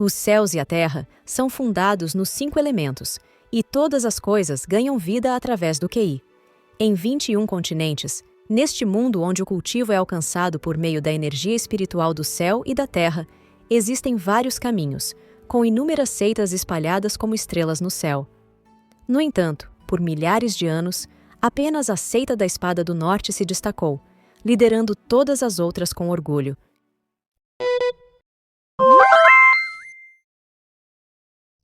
Os céus e a terra são fundados nos 5 elementos, e todas as coisas ganham vida através do QI. Em 21 continentes, neste mundo onde o cultivo é alcançado por meio da energia espiritual do céu e da terra, existem vários caminhos, com inúmeras seitas espalhadas como estrelas no céu. No entanto, por milhares de anos, apenas a seita da Espada do Norte se destacou, liderando todas as outras com orgulho.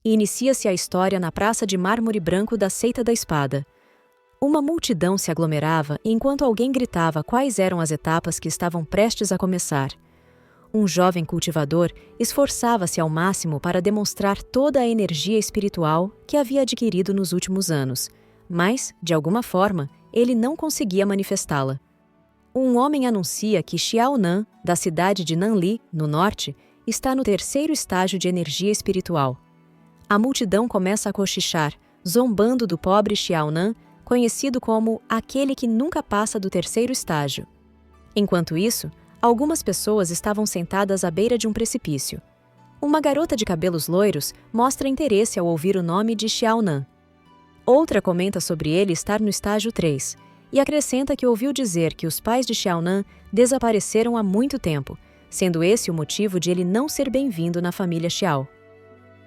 Inicia-se a história na praça de mármore branco da Seita da Espada. Uma multidão se aglomerava enquanto alguém gritava quais eram as etapas que estavam prestes a começar. Um jovem cultivador esforçava-se ao máximo para demonstrar toda a energia espiritual que havia adquirido nos últimos anos, mas, de alguma forma, ele não conseguia manifestá-la. Um homem anuncia que Xiao Nan, da cidade de Nanli, no norte, está no 3º estágio de energia espiritual. A multidão começa a cochichar, zombando do pobre Xiao Nan, conhecido como aquele que nunca passa do 3º estágio. Enquanto isso, algumas pessoas estavam sentadas à beira de um precipício. Uma garota de cabelos loiros mostra interesse ao ouvir o nome de Xiao Nan. Outra comenta sobre ele estar no estágio 3, e acrescenta que ouviu dizer que os pais de Xiao Nan desapareceram há muito tempo, sendo esse o motivo de ele não ser bem-vindo na família Xiao.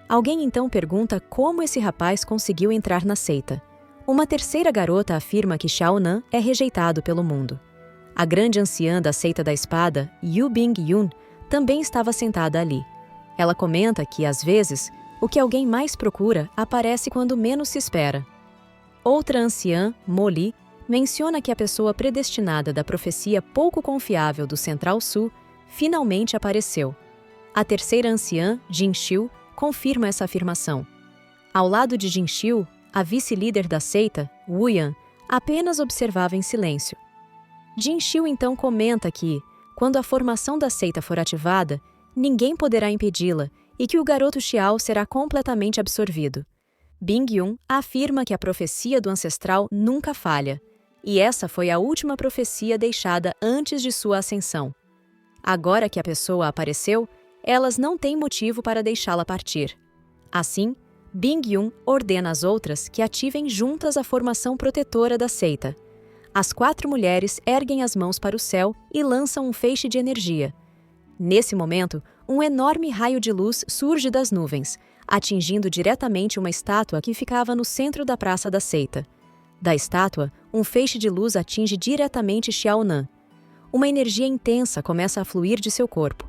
Alguém então pergunta como esse rapaz conseguiu entrar na seita. Uma terceira garota afirma que Xiao Nan é rejeitado pelo mundo. A grande anciã da Seita da Espada, Yu Bing-yun, também estava sentada ali. Ela comenta que, às vezes, o que alguém mais procura aparece quando menos se espera. Outra anciã, Mo Li, menciona que a pessoa predestinada da profecia pouco confiável do Central Sul finalmente apareceu. A terceira anciã, Jin Xiu, confirma essa afirmação. Ao lado de Jin Xiu, a vice-líder da seita, Wu Yan, apenas observava em silêncio. Jin Xiu então comenta que, quando a formação da seita for ativada, ninguém poderá impedi-la e que o garoto Xiao será completamente absorvido. Bing-yun afirma que a profecia do ancestral nunca falha, e essa foi a última profecia deixada antes de sua ascensão. Agora que a pessoa apareceu, elas não têm motivo para deixá-la partir. Assim, Bing-yun ordena às outras que ativem juntas a formação protetora da seita. As 4 mulheres erguem as mãos para o céu e lançam um feixe de energia. Nesse momento, um enorme raio de luz surge das nuvens, atingindo diretamente uma estátua que ficava no centro da praça da seita. Da estátua, um feixe de luz atinge diretamente Xiao Nan. Uma energia intensa começa a fluir de seu corpo.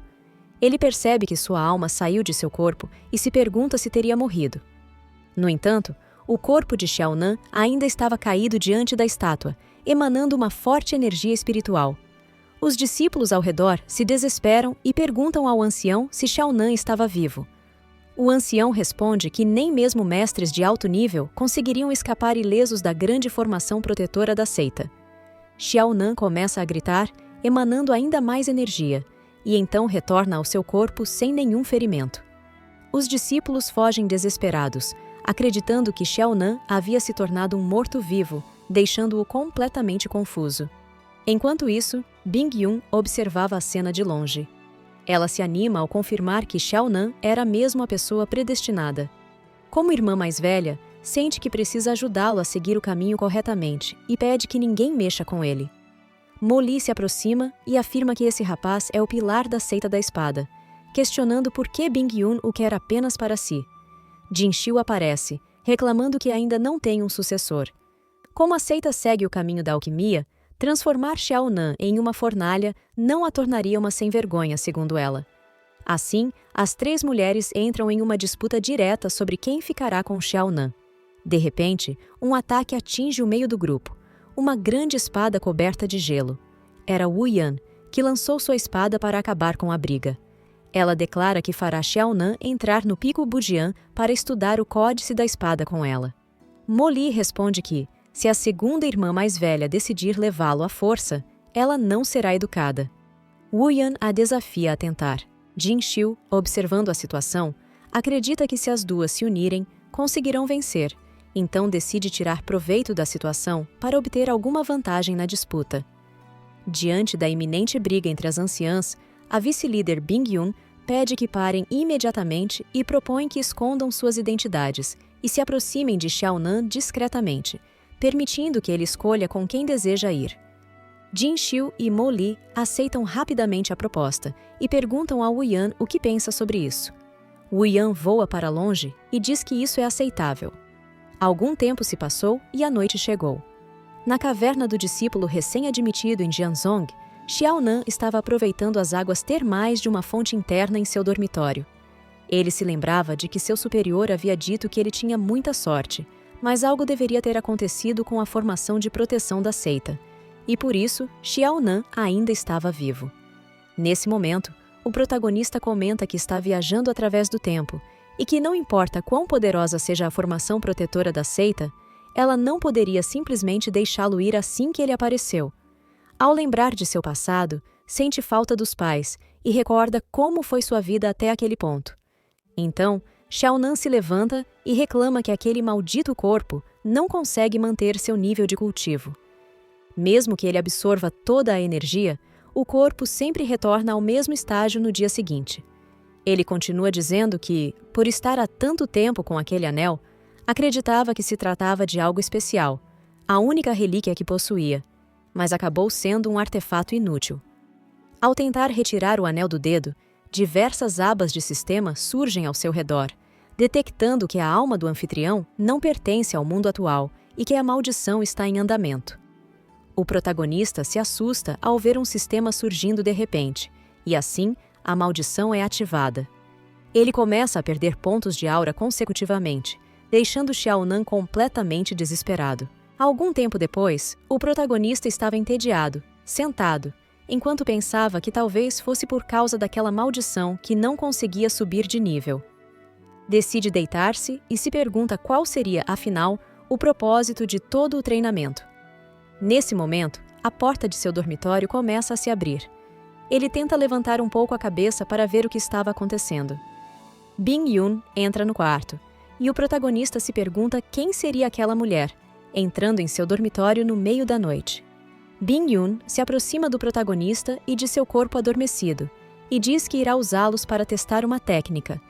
Ele percebe que sua alma saiu de seu corpo e se pergunta se teria morrido. No entanto, o corpo de Xiao Nan ainda estava caído diante da estátua, emanando uma forte energia espiritual. Os discípulos ao redor se desesperam e perguntam ao ancião se Xiao Nan estava vivo. O ancião responde que nem mesmo mestres de alto nível conseguiriam escapar ilesos da grande formação protetora da seita. Xiao Nan começa a gritar, emanando ainda mais energia, e então retorna ao seu corpo sem nenhum ferimento. Os discípulos fogem desesperados, acreditando que Xiao Nan havia se tornado um morto-vivo, deixando-o completamente confuso. Enquanto isso, Bing-yun observava a cena de longe. Ela se anima ao confirmar que Xiao Nan era mesmo a pessoa predestinada. Como irmã mais velha, sente que precisa ajudá-lo a seguir o caminho corretamente e pede que ninguém mexa com ele. Mo Li se aproxima e afirma que esse rapaz é o pilar da Seita da Espada, questionando por que Bing-yun o quer apenas para si. Jin Xiu aparece, reclamando que ainda não tem um sucessor. Como a seita segue o caminho da alquimia, transformar Xiao Nan em uma fornalha não a tornaria uma sem-vergonha, segundo ela. Assim, as 3 mulheres entram em uma disputa direta sobre quem ficará com Xiao Nan. De repente, um ataque atinge o meio do grupo. Uma grande espada coberta de gelo. Era Wu Yan, que lançou sua espada para acabar com a briga. Ela declara que fará Xiao Nan entrar no Pico Bujian para estudar o códice da espada com ela. Mo Li responde que, se a segunda irmã mais velha decidir levá-lo à força, ela não será educada. Wu Yan a desafia a tentar. Jin Xiu, observando a situação, acredita que se as duas se unirem, conseguirão vencer, então decide tirar proveito da situação para obter alguma vantagem na disputa. Diante da iminente briga entre as anciãs, a vice-líder Bing-yun pede que parem imediatamente e propõe que escondam suas identidades e se aproximem de Xiaonan discretamente, permitindo que ele escolha com quem deseja ir. Jin Xiu e Mo Li aceitam rapidamente a proposta e perguntam a Wu Yan o que pensa sobre isso. Wu Yan voa para longe e diz que isso é aceitável. Algum tempo se passou e a noite chegou. Na caverna do discípulo recém-admitido em Jianzhong, Xiaonan estava aproveitando as águas termais de uma fonte interna em seu dormitório. Ele se lembrava de que seu superior havia dito que ele tinha muita sorte, mas algo deveria ter acontecido com a formação de proteção da seita. E por isso, Xiaonan ainda estava vivo. Nesse momento, o protagonista comenta que está viajando através do tempo e que não importa quão poderosa seja a formação protetora da seita, ela não poderia simplesmente deixá-lo ir assim que ele apareceu. Ao lembrar de seu passado, sente falta dos pais e recorda como foi sua vida até aquele ponto. Então, Xiaonan se levanta e reclama que aquele maldito corpo não consegue manter seu nível de cultivo. Mesmo que ele absorva toda a energia, o corpo sempre retorna ao mesmo estágio no dia seguinte. Ele continua dizendo que, por estar há tanto tempo com aquele anel, acreditava que se tratava de algo especial, a única relíquia que possuía, mas acabou sendo um artefato inútil. Ao tentar retirar o anel do dedo, diversas abas de sistema surgem ao seu redor, detectando que a alma do anfitrião não pertence ao mundo atual e que a maldição está em andamento. O protagonista se assusta ao ver um sistema surgindo de repente, e assim a maldição é ativada. Ele começa a perder pontos de aura consecutivamente, deixando Xiaonan completamente desesperado. Algum tempo depois, o protagonista estava entediado, sentado, enquanto pensava que talvez fosse por causa daquela maldição que não conseguia subir de nível. Decide deitar-se e se pergunta qual seria, afinal, o propósito de todo o treinamento. Nesse momento, a porta de seu dormitório começa a se abrir. Ele tenta levantar um pouco a cabeça para ver o que estava acontecendo. Bing Yun entra no quarto, e o protagonista se pergunta quem seria aquela mulher, entrando em seu dormitório no meio da noite. Bing Yun se aproxima do protagonista e de seu corpo adormecido, e diz que irá usá-los para testar uma técnica.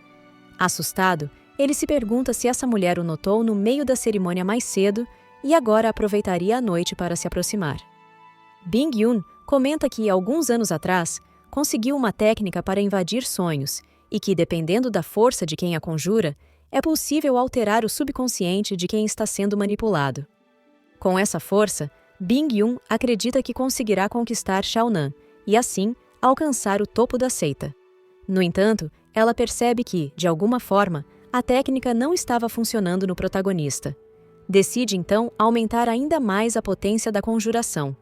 Assustado, ele se pergunta se essa mulher o notou no meio da cerimônia mais cedo e agora aproveitaria a noite para se aproximar. Bing Yun comenta que, alguns anos atrás, conseguiu uma técnica para invadir sonhos e que, dependendo da força de quem a conjura, é possível alterar o subconsciente de quem está sendo manipulado. Com essa força, Bing Yun acredita que conseguirá conquistar Xiaonan e, assim, alcançar o topo da seita. No entanto, ela percebe que, de alguma forma, a técnica não estava funcionando no protagonista. Decide, então, aumentar ainda mais a potência da conjuração.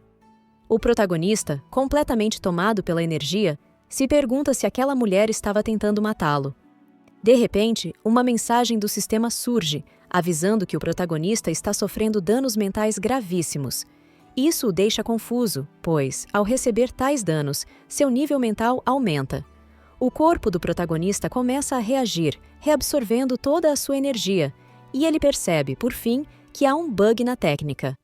O protagonista, completamente tomado pela energia, se pergunta se aquela mulher estava tentando matá-lo. De repente, uma mensagem do sistema surge, avisando que o protagonista está sofrendo danos mentais gravíssimos. Isso o deixa confuso, pois, ao receber tais danos, seu nível mental aumenta. O corpo do protagonista começa a reagir, reabsorvendo toda a sua energia, e ele percebe, por fim, que há um bug na técnica.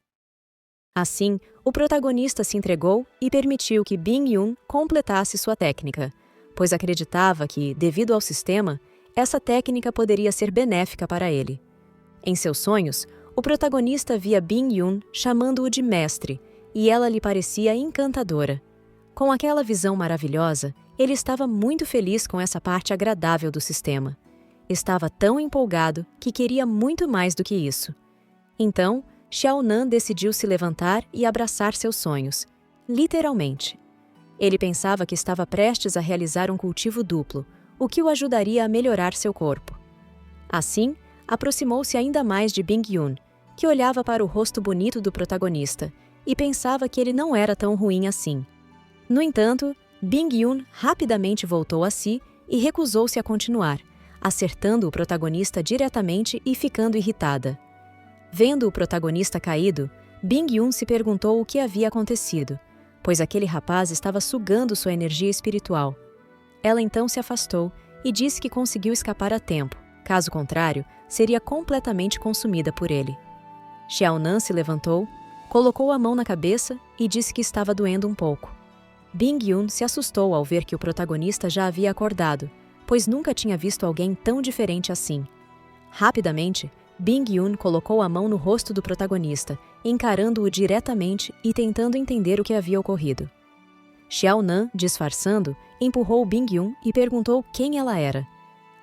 Assim, o protagonista se entregou e permitiu que Bing Yun completasse sua técnica, pois acreditava que, devido ao sistema, essa técnica poderia ser benéfica para ele. Em seus sonhos, o protagonista via Bing Yun chamando-o de mestre, e ela lhe parecia encantadora. Com aquela visão maravilhosa, ele estava muito feliz com essa parte agradável do sistema. Estava tão empolgado que queria muito mais do que isso. Então, Xiaonan decidiu se levantar e abraçar seus sonhos, literalmente. Ele pensava que estava prestes a realizar um cultivo duplo, o que o ajudaria a melhorar seu corpo. Assim, aproximou-se ainda mais de Bing Yun, que olhava para o rosto bonito do protagonista e pensava que ele não era tão ruim assim. No entanto, Bing Yun rapidamente voltou a si e recusou-se a continuar, acertando o protagonista diretamente e ficando irritada. Vendo o protagonista caído, Bing Yun se perguntou o que havia acontecido, pois aquele rapaz estava sugando sua energia espiritual. Ela então se afastou e disse que conseguiu escapar a tempo, caso contrário, seria completamente consumida por ele. Xiaonan se levantou, colocou a mão na cabeça e disse que estava doendo um pouco. Bing Yun se assustou ao ver que o protagonista já havia acordado, pois nunca tinha visto alguém tão diferente assim. Rapidamente, Bing-yun colocou a mão no rosto do protagonista, encarando-o diretamente e tentando entender o que havia ocorrido. Xiaonan, disfarçando, empurrou Bing-yun e perguntou quem ela era.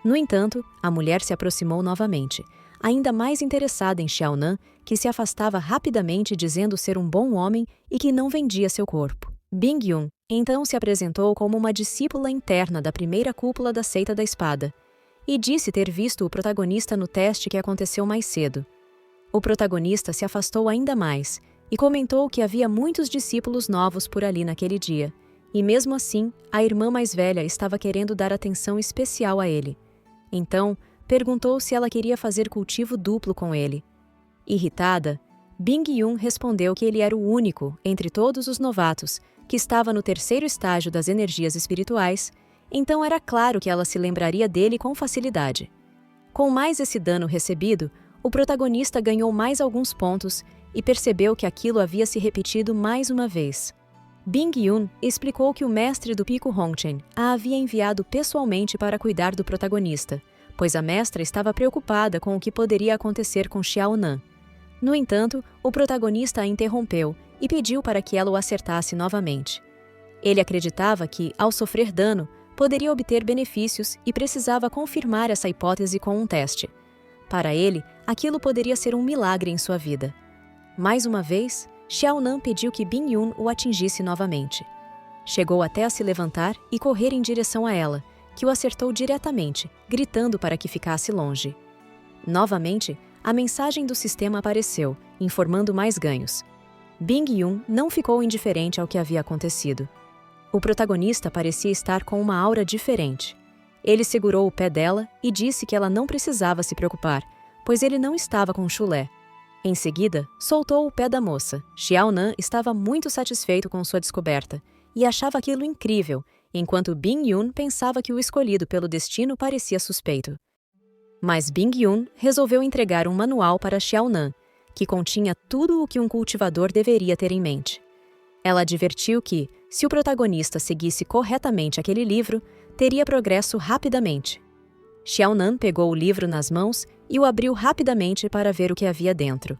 No entanto, a mulher se aproximou novamente, ainda mais interessada em Xiaonan, que se afastava rapidamente dizendo ser um bom homem e que não vendia seu corpo. Bing-yun então se apresentou como uma discípula interna da primeira cúpula da Seita da Espada e disse ter visto o protagonista no teste que aconteceu mais cedo. O protagonista se afastou ainda mais e comentou que havia muitos discípulos novos por ali naquele dia, e mesmo assim, a irmã mais velha estava querendo dar atenção especial a ele. Então, perguntou se ela queria fazer cultivo duplo com ele. Irritada, Bing-yun respondeu que ele era o único, entre todos os novatos, que estava no terceiro estágio das energias espirituais, então era claro que ela se lembraria dele com facilidade. Com mais esse dano recebido, o protagonista ganhou mais alguns pontos e percebeu que aquilo havia se repetido mais uma vez. Bing-yun explicou que o mestre do Pico Hongchen a havia enviado pessoalmente para cuidar do protagonista, pois a mestra estava preocupada com o que poderia acontecer com Xiaonan. No entanto, o protagonista a interrompeu e pediu para que ela o acertasse novamente. Ele acreditava que, ao sofrer dano, poderia obter benefícios e precisava confirmar essa hipótese com um teste. Para ele, aquilo poderia ser um milagre em sua vida. Mais uma vez, Xiaonan pediu que Bing-yun o atingisse novamente. Chegou até a se levantar e correr em direção a ela, que o acertou diretamente, gritando para que ficasse longe. Novamente, a mensagem do sistema apareceu, informando mais ganhos. Bing-yun não ficou indiferente ao que havia acontecido. O protagonista parecia estar com uma aura diferente. Ele segurou o pé dela e disse que ela não precisava se preocupar, pois ele não estava com chulé. Em seguida, soltou o pé da moça. Xiaonan estava muito satisfeito com sua descoberta e achava aquilo incrível, enquanto Bing-yun pensava que o escolhido pelo destino parecia suspeito. Mas Bing-yun resolveu entregar um manual para Xiaonan, que continha tudo o que um cultivador deveria ter em mente. Ela advertiu que, se o protagonista seguisse corretamente aquele livro, teria progresso rapidamente. Xiaonan pegou o livro nas mãos e o abriu rapidamente para ver o que havia dentro.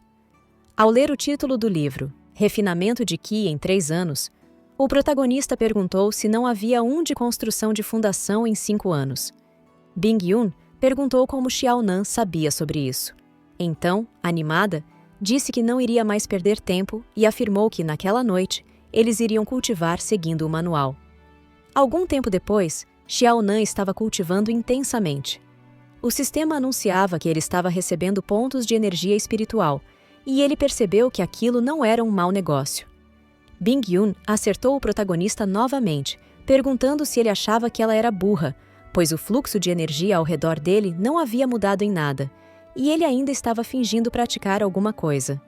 Ao ler o título do livro, Refinamento de Qi em 3 anos, o protagonista perguntou se não havia um de construção de fundação em 5 anos. Bing-yun perguntou como Xiaonan sabia sobre isso. Então, animada, disse que não iria mais perder tempo e afirmou que, naquela noite, eles iriam cultivar seguindo o manual. Algum tempo depois, Xiaonan estava cultivando intensamente. O sistema anunciava que ele estava recebendo pontos de energia espiritual, e ele percebeu que aquilo não era um mau negócio. Bing-yun acertou o protagonista novamente, perguntando se ele achava que ela era burra, pois o fluxo de energia ao redor dele não havia mudado em nada, e ele ainda estava fingindo praticar alguma coisa.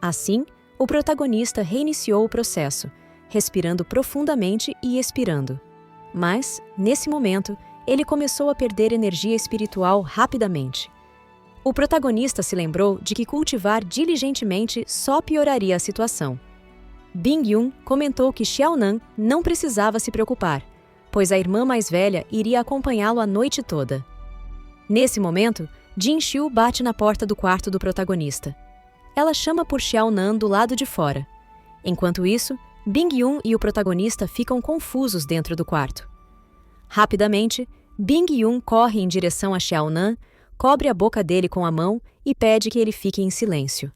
Assim, o protagonista reiniciou o processo, respirando profundamente e expirando. Mas, nesse momento, ele começou a perder energia espiritual rapidamente. O protagonista se lembrou de que cultivar diligentemente só pioraria a situação. Bing-yun comentou que Xiaonan não precisava se preocupar, pois a irmã mais velha iria acompanhá-lo a noite toda. Nesse momento, Jin-Xiu bate na porta do quarto do protagonista. Ela chama por Xiaonan do lado de fora. Enquanto isso, Bing-yun e o protagonista ficam confusos dentro do quarto. Rapidamente, Bing-yun corre em direção a Xiaonan, cobre a boca dele com a mão e pede que ele fique em silêncio.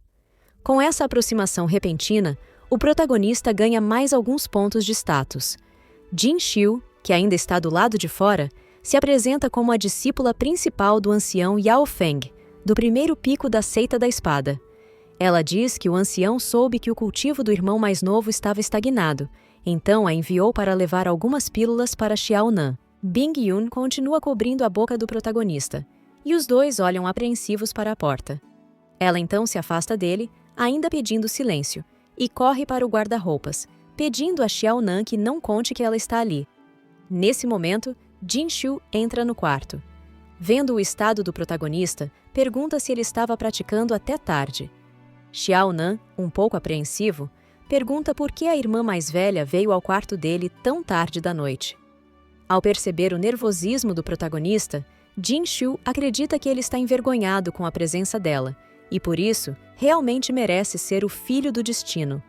Com essa aproximação repentina, o protagonista ganha mais alguns pontos de status. Jin-Xiu, que ainda está do lado de fora, se apresenta como a discípula principal do ancião Yao Feng, do primeiro pico da Seita da Espada. Ela diz que o ancião soube que o cultivo do irmão mais novo estava estagnado, então a enviou para levar algumas pílulas para Xiaonan. Bing-yun continua cobrindo a boca do protagonista, e os dois olham apreensivos para a porta. Ela então se afasta dele, ainda pedindo silêncio, e corre para o guarda-roupas, pedindo a Xiaonan que não conte que ela está ali. Nesse momento, Jin-Xiu entra no quarto. Vendo o estado do protagonista, pergunta se ele estava praticando até tarde. Xiaonan, um pouco apreensivo, pergunta por que a irmã mais velha veio ao quarto dele tão tarde da noite. Ao perceber o nervosismo do protagonista, Jin-Shu acredita que ele está envergonhado com a presença dela e, por isso, realmente merece ser o filho do destino.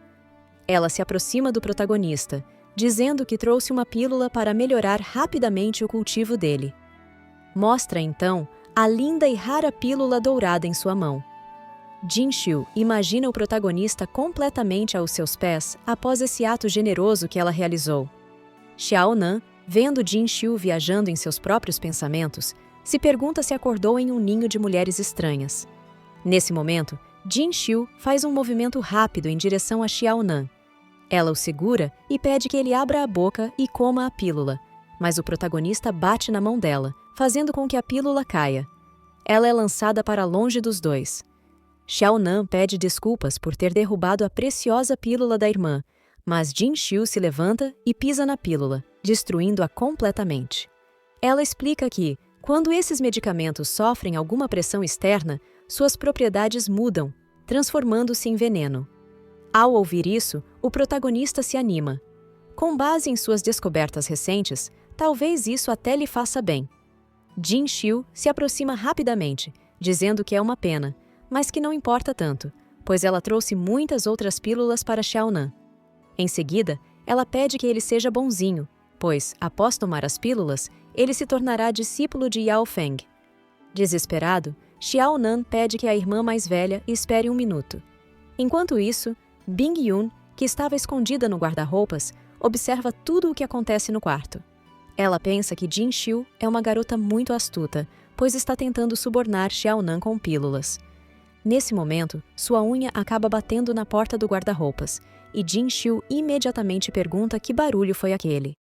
Ela se aproxima do protagonista, dizendo que trouxe uma pílula para melhorar rapidamente o cultivo dele. Mostra, então, a linda e rara pílula dourada em sua mão. Jin-Shu imagina o protagonista completamente aos seus pés após esse ato generoso que ela realizou. Xiaonan, vendo Jin-Shu viajando em seus próprios pensamentos, se pergunta se acordou em um ninho de mulheres estranhas. Nesse momento, Jin-Shu faz um movimento rápido em direção a Xiaonan. Ela o segura e pede que ele abra a boca e coma a pílula, mas o protagonista bate na mão dela, fazendo com que a pílula caia. Ela é lançada para longe dos dois. Xiaonan pede desculpas por ter derrubado a preciosa pílula da irmã, mas Jin-Shu se levanta e pisa na pílula, destruindo-a completamente. Ela explica que, quando esses medicamentos sofrem alguma pressão externa, suas propriedades mudam, transformando-se em veneno. Ao ouvir isso, o protagonista se anima. Com base em suas descobertas recentes, talvez isso até lhe faça bem. Jin-Shu se aproxima rapidamente, dizendo que é uma pena, mas que não importa tanto, pois ela trouxe muitas outras pílulas para Xiaonan. Em seguida, ela pede que ele seja bonzinho, pois, após tomar as pílulas, ele se tornará discípulo de Yao Feng. Desesperado, Xiaonan pede que a irmã mais velha espere um minuto. Enquanto isso, Bing Yun, que estava escondida no guarda-roupas, observa tudo o que acontece no quarto. Ela pensa que Jin-Shu é uma garota muito astuta, pois está tentando subornar Xiaonan com pílulas. Nesse momento, sua unha acaba batendo na porta do guarda-roupas, e Jin-Shu imediatamente pergunta que barulho foi aquele.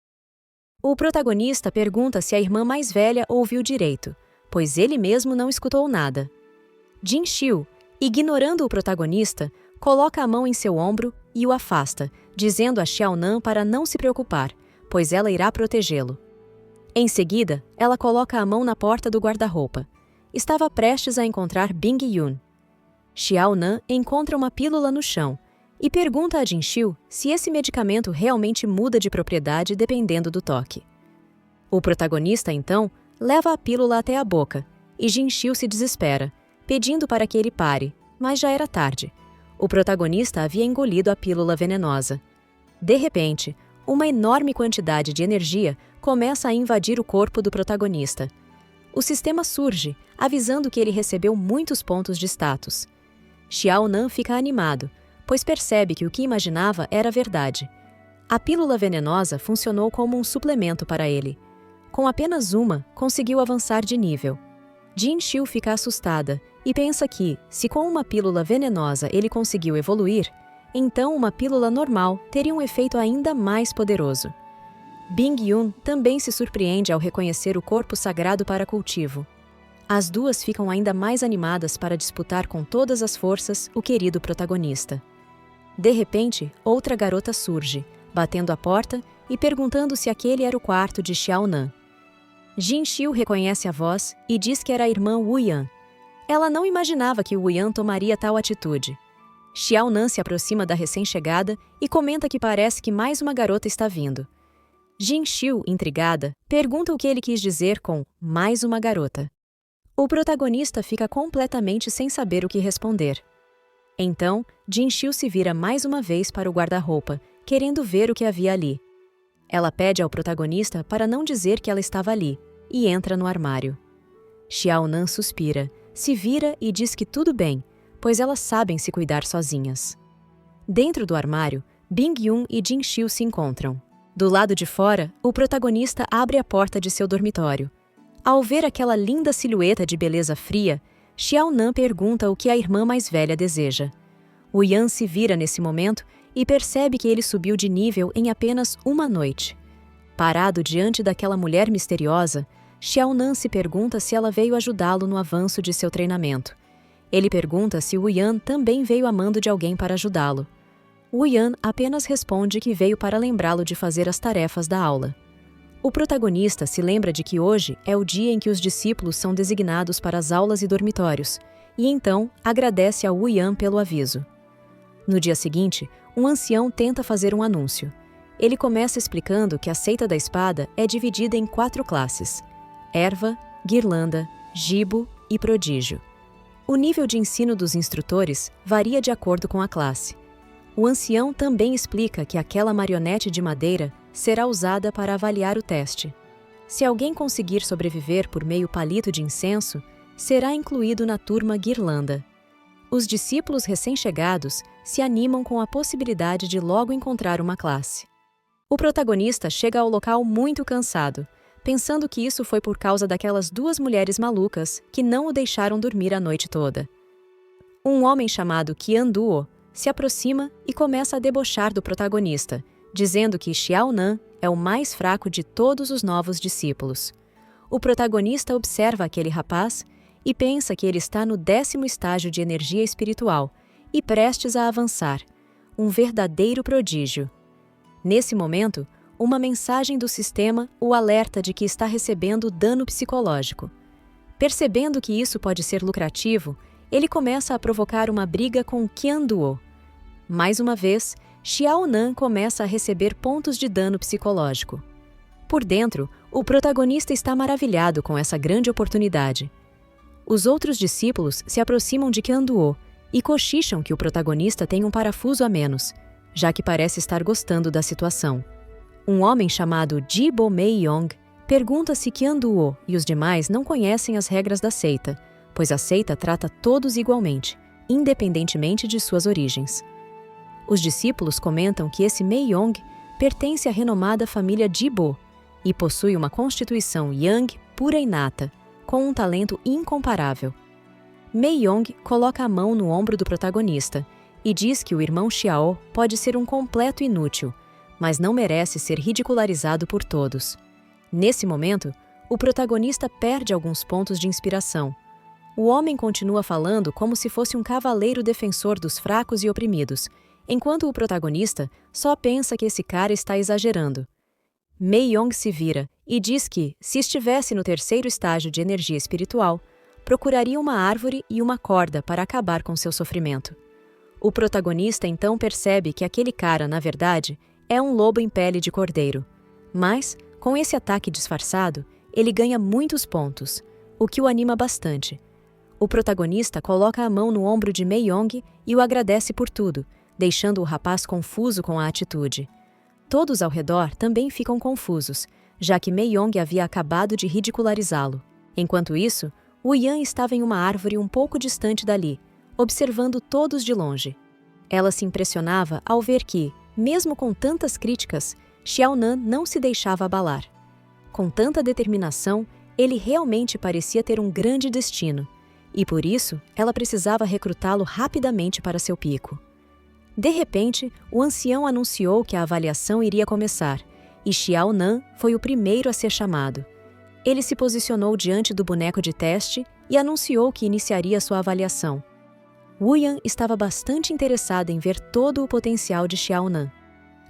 O protagonista pergunta se a irmã mais velha ouviu direito, pois ele mesmo não escutou nada. Jin-Shu, ignorando o protagonista, coloca a mão em seu ombro e o afasta, dizendo a Xiaonan para não se preocupar, pois ela irá protegê-lo. Em seguida, ela coloca a mão na porta do guarda-roupa. Estava prestes a encontrar Bing Yun. Xiaonan encontra uma pílula no chão e pergunta a Jin-Shu se esse medicamento realmente muda de propriedade dependendo do toque. O protagonista, então, leva a pílula até a boca e Jin-Shu se desespera, pedindo para que ele pare, mas já era tarde. O protagonista havia engolido a pílula venenosa. De repente, uma enorme quantidade de energia começa a invadir o corpo do protagonista. O sistema surge, avisando que ele recebeu muitos pontos de status. Xiaonan fica animado, pois percebe que o que imaginava era verdade. A pílula venenosa funcionou como um suplemento para ele. Com apenas uma, conseguiu avançar de nível. Jin-Shu fica assustada e pensa que, se com uma pílula venenosa ele conseguiu evoluir, então uma pílula normal teria um efeito ainda mais poderoso. Bing Yun também se surpreende ao reconhecer o corpo sagrado para cultivo. As duas ficam ainda mais animadas para disputar com todas as forças o querido protagonista. De repente, outra garota surge, batendo a porta e perguntando se aquele era o quarto de Xiaonan. Jin-Shu reconhece a voz e diz que era a irmã Wu Yan. Ela não imaginava que Wu Yan tomaria tal atitude. Xiaonan se aproxima da recém-chegada e comenta que parece que mais uma garota está vindo. Jin-Shu, intrigada, pergunta o que ele quis dizer com mais uma garota. O protagonista fica completamente sem saber o que responder. Então, Jin-Shu se vira mais uma vez para o guarda-roupa, querendo ver o que havia ali. Ela pede ao protagonista para não dizer que ela estava ali, e entra no armário. Xiaonan suspira, se vira e diz que tudo bem, pois elas sabem se cuidar sozinhas. Dentro do armário, Bing Yun e Jin-Shu se encontram. Do lado de fora, o protagonista abre a porta de seu dormitório. Ao ver aquela linda silhueta de beleza fria, Xiaonan pergunta o que a irmã mais velha deseja. Wu Yan se vira nesse momento e percebe que ele subiu de nível em apenas uma noite. Parado diante daquela mulher misteriosa, Xiaonan se pergunta se ela veio ajudá-lo no avanço de seu treinamento. Ele pergunta se Wu Yan também veio a mando de alguém para ajudá-lo. Wu Yan apenas responde que veio para lembrá-lo de fazer as tarefas da aula. O protagonista se lembra de que hoje é o dia em que os discípulos são designados para as aulas e dormitórios, e então agradece a Wu Yan pelo aviso. No dia seguinte, um ancião tenta fazer um anúncio. Ele começa explicando que a seita da espada é dividida em 4 classes: erva, guirlanda, gibo e prodígio. O nível de ensino dos instrutores varia de acordo com a classe. O ancião também explica que aquela marionete de madeira será usada para avaliar o teste. Se alguém conseguir sobreviver por meio palito de incenso, será incluído na turma guirlanda. Os discípulos recém-chegados se animam com a possibilidade de logo encontrar uma classe. O protagonista chega ao local muito cansado, pensando que isso foi por causa daquelas 2 mulheres malucas que não o deixaram dormir a noite toda. Um homem chamado Qianduo se aproxima e começa a debochar do protagonista, dizendo que Xiao Nan é o mais fraco de todos os novos discípulos. O protagonista observa aquele rapaz e pensa que ele está no 10º estágio de energia espiritual e prestes a avançar, um verdadeiro prodígio. Nesse momento, uma mensagem do sistema o alerta de que está recebendo dano psicológico. Percebendo que isso pode ser lucrativo, ele começa a provocar uma briga com Qianduo. Mais uma vez, Xiao Nan começa a receber pontos de dano psicológico. Por dentro, o protagonista está maravilhado com essa grande oportunidade. Os outros discípulos se aproximam de Qianduo e cochicham que o protagonista tem um parafuso a menos, já que parece estar gostando da situação. Um homem chamado Jibo Meiyong pergunta se Qianduo e os demais não conhecem as regras da seita, pois a seita trata todos igualmente, independentemente de suas origens. Os discípulos comentam que esse Meiyong pertence à renomada família Jibo e possui uma constituição Yang pura e nata, com um talento incomparável. Meiyong coloca a mão no ombro do protagonista e diz que o irmão Xiao pode ser um completo inútil, mas não merece ser ridicularizado por todos. Nesse momento, o protagonista perde alguns pontos de inspiração. O homem continua falando como se fosse um cavaleiro defensor dos fracos e oprimidos, enquanto o protagonista só pensa que esse cara está exagerando. Meiyong se vira e diz que, se estivesse no 3º estágio de energia espiritual, procuraria uma árvore e uma corda para acabar com seu sofrimento. O protagonista então percebe que aquele cara, na verdade, é um lobo em pele de cordeiro. Mas, com esse ataque disfarçado, ele ganha muitos pontos, o que o anima bastante. O protagonista coloca a mão no ombro de Meiyong e o agradece por tudo, deixando o rapaz confuso com a atitude. Todos ao redor também ficam confusos, já que Meiyong havia acabado de ridicularizá-lo. Enquanto isso, Wu Yan estava em uma árvore um pouco distante dali, observando todos de longe. Ela se impressionava ao ver que, mesmo com tantas críticas, Xiao Nan não se deixava abalar. Com tanta determinação, ele realmente parecia ter um grande destino, e por isso ela precisava recrutá-lo rapidamente para seu pico. De repente, o ancião anunciou que a avaliação iria começar, e Xiao Nan foi o primeiro a ser chamado. Ele se posicionou diante do boneco de teste e anunciou que iniciaria sua avaliação. Wu Yan estava bastante interessado em ver todo o potencial de Xiao Nan.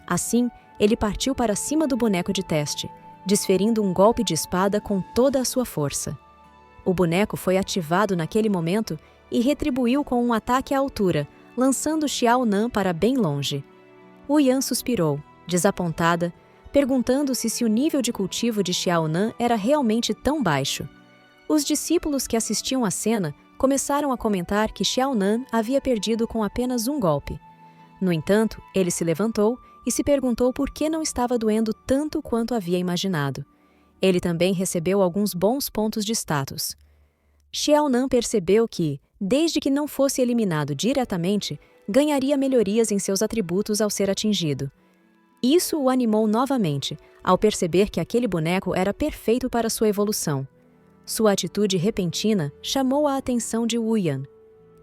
Assim, ele partiu para cima do boneco de teste, desferindo um golpe de espada com toda a sua força. O boneco foi ativado naquele momento e retribuiu com um ataque à altura, lançando Xiao Nan para bem longe. Wu Yan suspirou, desapontada, perguntando-se se o nível de cultivo de Xiao Nan era realmente tão baixo. Os discípulos que assistiam à cena começaram a comentar que Xiao Nan havia perdido com apenas um golpe. No entanto, ele se levantou e se perguntou por que não estava doendo tanto quanto havia imaginado. Ele também recebeu alguns bons pontos de status. Xiao Nan percebeu que, desde que não fosse eliminado diretamente, ganharia melhorias em seus atributos ao ser atingido. Isso o animou novamente, ao perceber que aquele boneco era perfeito para sua evolução. Sua atitude repentina chamou a atenção de Wu Yan.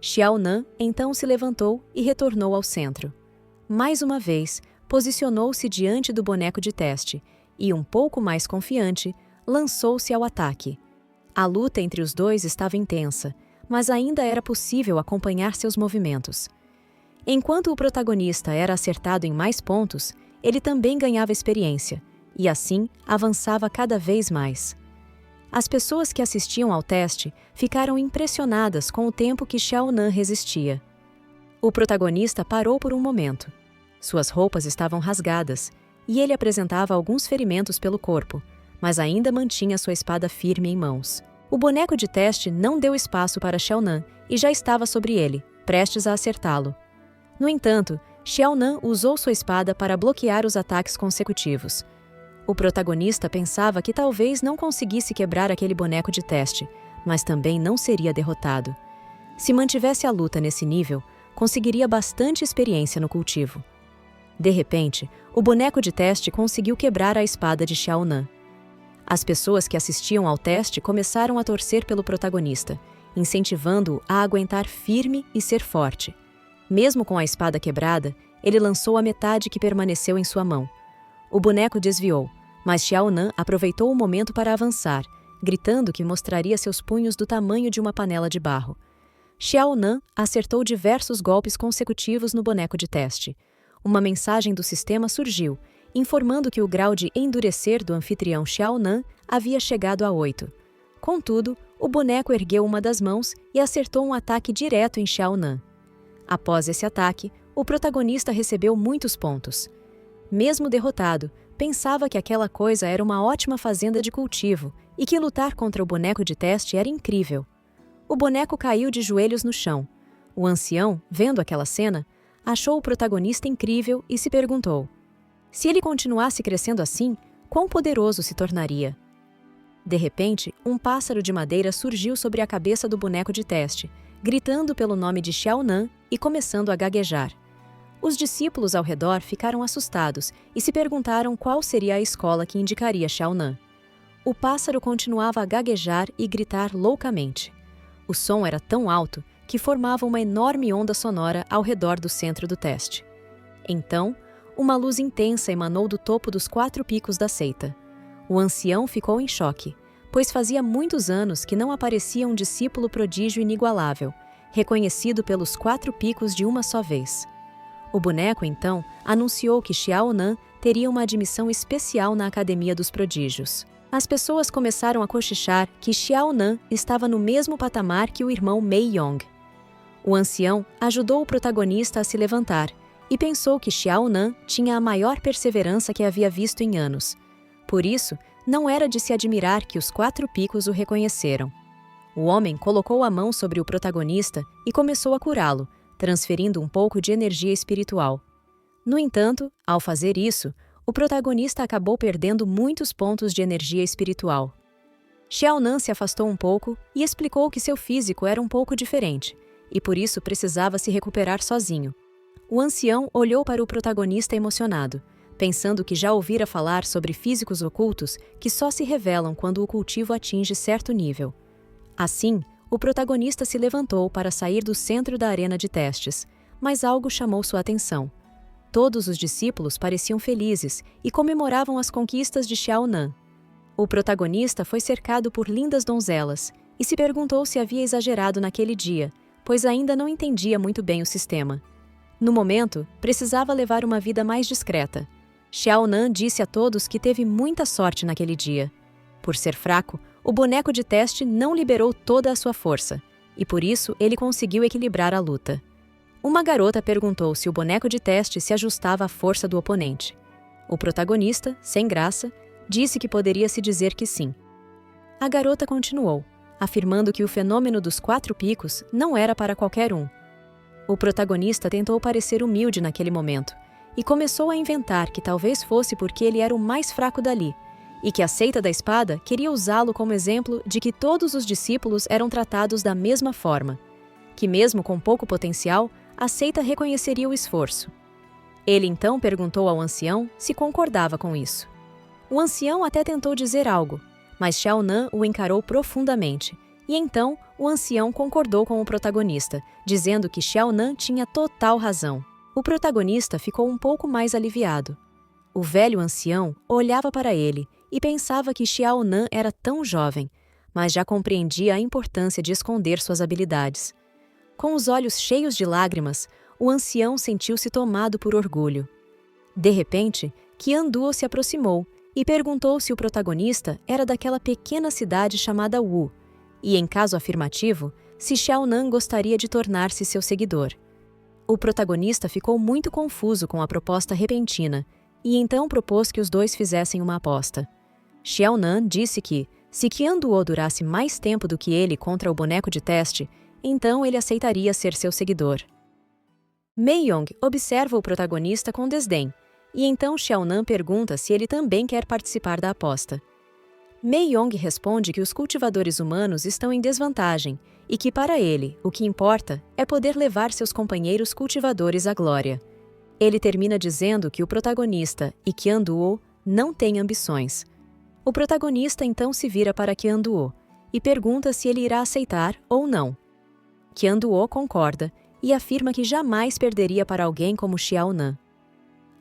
Xiao Nan então se levantou e retornou ao centro. Mais uma vez, posicionou-se diante do boneco de teste e, um pouco mais confiante, lançou-se ao ataque. A luta entre os dois estava intensa, mas ainda era possível acompanhar seus movimentos. Enquanto o protagonista era acertado em mais pontos, ele também ganhava experiência, e assim avançava cada vez mais. As pessoas que assistiam ao teste ficaram impressionadas com o tempo que Xiao Nan resistia. O protagonista parou por um momento. Suas roupas estavam rasgadas, e ele apresentava alguns ferimentos pelo corpo, mas ainda mantinha sua espada firme em mãos. O boneco de teste não deu espaço para Xiaonan e já estava sobre ele, prestes a acertá-lo. No entanto, Xiaonan usou sua espada para bloquear os ataques consecutivos. O protagonista pensava que talvez não conseguisse quebrar aquele boneco de teste, mas também não seria derrotado. Se mantivesse a luta nesse nível, conseguiria bastante experiência no cultivo. De repente, o boneco de teste conseguiu quebrar a espada de Xiaonan. As pessoas que assistiam ao teste começaram a torcer pelo protagonista, incentivando-o a aguentar firme e ser forte. Mesmo com a espada quebrada, ele lançou a metade que permaneceu em sua mão. O boneco desviou, mas Xiaonan aproveitou o momento para avançar, gritando que mostraria seus punhos do tamanho de uma panela de barro. Xiaonan acertou diversos golpes consecutivos no boneco de teste. Uma mensagem do sistema surgiu, informando que o grau de endurecer do anfitrião Xiaonan havia chegado a 8. Contudo, o boneco ergueu uma das mãos e acertou um ataque direto em Xiaonan. Após esse ataque, o protagonista recebeu muitos pontos. Mesmo derrotado, pensava que aquela coisa era uma ótima fazenda de cultivo e que lutar contra o boneco de teste era incrível. O boneco caiu de joelhos no chão. O ancião, vendo aquela cena, achou o protagonista incrível e se perguntou: se ele continuasse crescendo assim, quão poderoso se tornaria? De repente, um pássaro de madeira surgiu sobre a cabeça do boneco de teste, gritando pelo nome de Xiaonan e começando a gaguejar. Os discípulos ao redor ficaram assustados e se perguntaram qual seria a escola que indicaria Xiaonan. O pássaro continuava a gaguejar e gritar loucamente. O som era tão alto que formava uma enorme onda sonora ao redor do centro do teste. Então, uma luz intensa emanou do topo dos 4 picos da seita. O ancião ficou em choque, pois fazia muitos anos que não aparecia um discípulo prodígio inigualável, reconhecido pelos 4 picos de uma só vez. O boneco, então, anunciou que Xiaonan teria uma admissão especial na Academia dos Prodígios. As pessoas começaram a cochichar que Xiaonan estava no mesmo patamar que o irmão Mei Yong. O ancião ajudou o protagonista a se levantar e pensou que Xiaonan tinha a maior perseverança que havia visto em anos. Por isso, não era de se admirar que os 4 picos o reconheceram. O homem colocou a mão sobre o protagonista e começou a curá-lo, transferindo um pouco de energia espiritual. No entanto, ao fazer isso, o protagonista acabou perdendo muitos pontos de energia espiritual. Xiaonan se afastou um pouco e explicou que seu físico era um pouco diferente, e por isso precisava se recuperar sozinho. O ancião olhou para o protagonista emocionado, pensando que já ouvira falar sobre físicos ocultos que só se revelam quando o cultivo atinge certo nível. Assim, o protagonista se levantou para sair do centro da arena de testes, mas algo chamou sua atenção. Todos os discípulos pareciam felizes e comemoravam as conquistas de Xiaonan. O protagonista foi cercado por lindas donzelas e se perguntou se havia exagerado naquele dia, pois ainda não entendia muito bem o sistema. No momento, precisava levar uma vida mais discreta. Xiaonan disse a todos que teve muita sorte naquele dia. Por ser fraco, o boneco de teste não liberou toda a sua força, e por isso ele conseguiu equilibrar a luta. Uma garota perguntou se o boneco de teste se ajustava à força do oponente. O protagonista, sem graça, disse que poderia se dizer que sim. A garota continuou, afirmando que o fenômeno dos 4 picos não era para qualquer um. O protagonista tentou parecer humilde naquele momento e começou a inventar que talvez fosse porque ele era o mais fraco dali e que a seita da espada queria usá-lo como exemplo de que todos os discípulos eram tratados da mesma forma, que mesmo com pouco potencial, a seita reconheceria o esforço. Ele então perguntou ao ancião se concordava com isso. O ancião até tentou dizer algo, mas Xiaonan o encarou profundamente, e então o ancião concordou com o protagonista, dizendo que Xiaonan tinha total razão. O protagonista ficou um pouco mais aliviado. O velho ancião olhava para ele e pensava que Xiaonan era tão jovem, mas já compreendia a importância de esconder suas habilidades. Com os olhos cheios de lágrimas, o ancião sentiu-se tomado por orgulho. De repente, Qian Duo se aproximou e perguntou se o protagonista era daquela pequena cidade chamada Wu, e, em caso afirmativo, se Xiaonan gostaria de tornar-se seu seguidor. O protagonista ficou muito confuso com a proposta repentina e então propôs que os dois fizessem uma aposta. Xiaonan disse que, se Qianduo durasse mais tempo do que ele contra o boneco de teste, então ele aceitaria ser seu seguidor. Meiyong observa o protagonista com desdém, e então Xiaonan pergunta se ele também quer participar da aposta. Meiyong responde que os cultivadores humanos estão em desvantagem e que, para ele, o que importa é poder levar seus companheiros cultivadores à glória. Ele termina dizendo que o protagonista e Qianduo não têm ambições. O protagonista então se vira para Qianduo e pergunta se ele irá aceitar ou não. Qianduo concorda e afirma que jamais perderia para alguém como Xiaonan.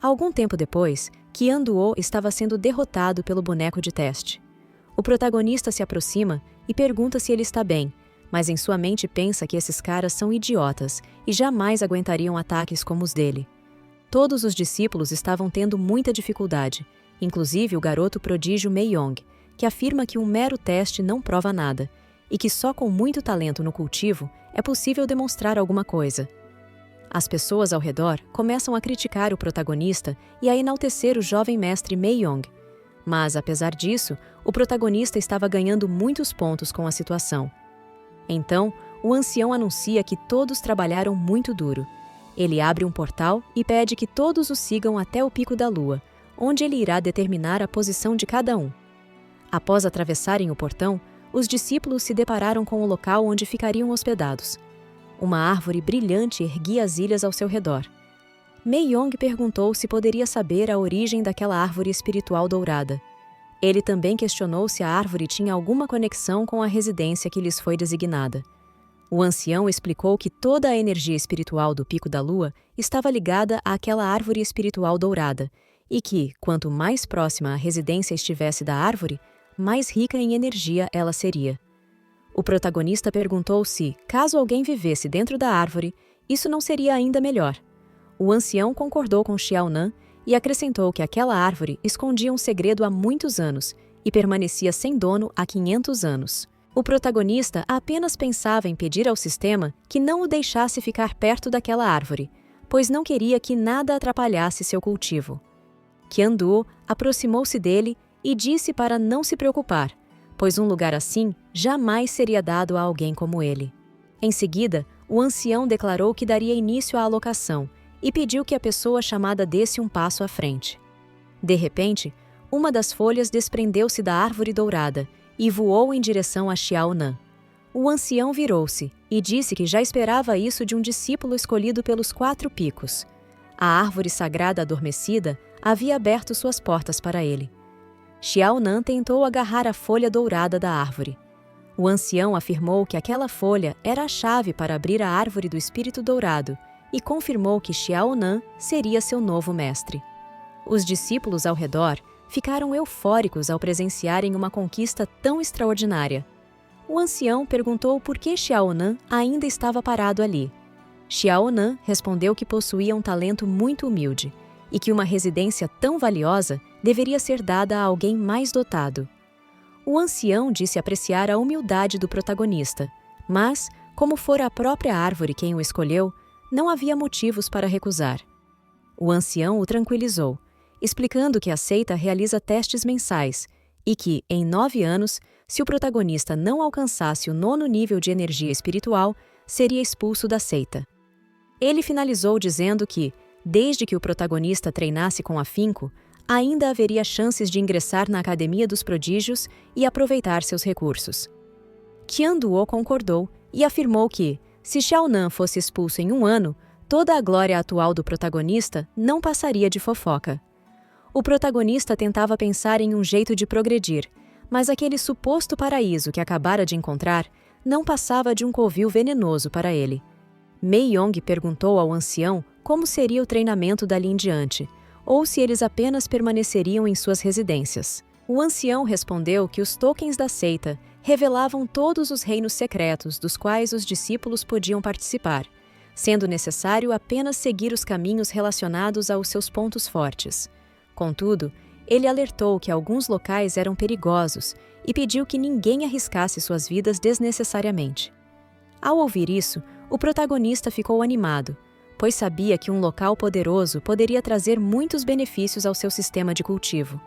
Algum tempo depois, Qianduo estava sendo derrotado pelo boneco de teste. O protagonista se aproxima e pergunta se ele está bem, mas em sua mente pensa que esses caras são idiotas e jamais aguentariam ataques como os dele. Todos os discípulos estavam tendo muita dificuldade, inclusive o garoto prodígio Meiyong, que afirma que um mero teste não prova nada, e que só com muito talento no cultivo é possível demonstrar alguma coisa. As pessoas ao redor começam a criticar o protagonista e a enaltecer o jovem mestre Meiyong. Mas, apesar disso, o protagonista estava ganhando muitos pontos com a situação. Então, o ancião anuncia que todos trabalharam muito duro. Ele abre um portal e pede que todos o sigam até o Pico da Lua, onde ele irá determinar a posição de cada um. Após atravessarem o portão, os discípulos se depararam com o local onde ficariam hospedados. Uma árvore brilhante erguia as ilhas ao seu redor. Meiyong perguntou se poderia saber a origem daquela árvore espiritual dourada. Ele também questionou se a árvore tinha alguma conexão com a residência que lhes foi designada. O ancião explicou que toda a energia espiritual do Pico da Lua estava ligada àquela árvore espiritual dourada e que, quanto mais próxima a residência estivesse da árvore, mais rica em energia ela seria. O protagonista perguntou se, caso alguém vivesse dentro da árvore, isso não seria ainda melhor. O ancião concordou com Xiaonan e acrescentou que aquela árvore escondia um segredo há muitos anos e permanecia sem dono há 500 anos. O protagonista apenas pensava em pedir ao sistema que não o deixasse ficar perto daquela árvore, pois não queria que nada atrapalhasse seu cultivo. Qianduo aproximou-se dele e disse para não se preocupar, pois um lugar assim jamais seria dado a alguém como ele. Em seguida, o ancião declarou que daria início à alocação e pediu que a pessoa chamada desse um passo à frente. De repente, uma das folhas desprendeu-se da árvore dourada e voou em direção a Xiaonan. O ancião virou-se e disse que já esperava isso de um discípulo escolhido pelos 4 picos. A árvore sagrada adormecida havia aberto suas portas para ele. Xiaonan tentou agarrar a folha dourada da árvore. O ancião afirmou que aquela folha era a chave para abrir a árvore do espírito dourado e confirmou que Xiaonan seria seu novo mestre. Os discípulos ao redor ficaram eufóricos ao presenciarem uma conquista tão extraordinária. O ancião perguntou por que Xiaonan ainda estava parado ali. Xiaonan respondeu que possuía um talento muito humilde e que uma residência tão valiosa deveria ser dada a alguém mais dotado. O ancião disse apreciar a humildade do protagonista, mas, como fora a própria árvore quem o escolheu, não havia motivos para recusar. O ancião o tranquilizou, explicando que a seita realiza testes mensais e que, em 9 anos, se o protagonista não alcançasse o 9º nível de energia espiritual, seria expulso da seita. Ele finalizou dizendo que, desde que o protagonista treinasse com afinco, ainda haveria chances de ingressar na Academia dos Prodígios e aproveitar seus recursos. Qianduo concordou e afirmou que, se Xiaonan fosse expulso em 1 ano, toda a glória atual do protagonista não passaria de fofoca. O protagonista tentava pensar em um jeito de progredir, mas aquele suposto paraíso que acabara de encontrar não passava de um covil venenoso para ele. Meiyong perguntou ao ancião como seria o treinamento dali em diante, ou se eles apenas permaneceriam em suas residências. O ancião respondeu que os tokens da seita revelavam todos os reinos secretos dos quais os discípulos podiam participar, sendo necessário apenas seguir os caminhos relacionados aos seus pontos fortes. Contudo, ele alertou que alguns locais eram perigosos e pediu que ninguém arriscasse suas vidas desnecessariamente. Ao ouvir isso, o protagonista ficou animado, pois sabia que um local poderoso poderia trazer muitos benefícios ao seu sistema de cultivo.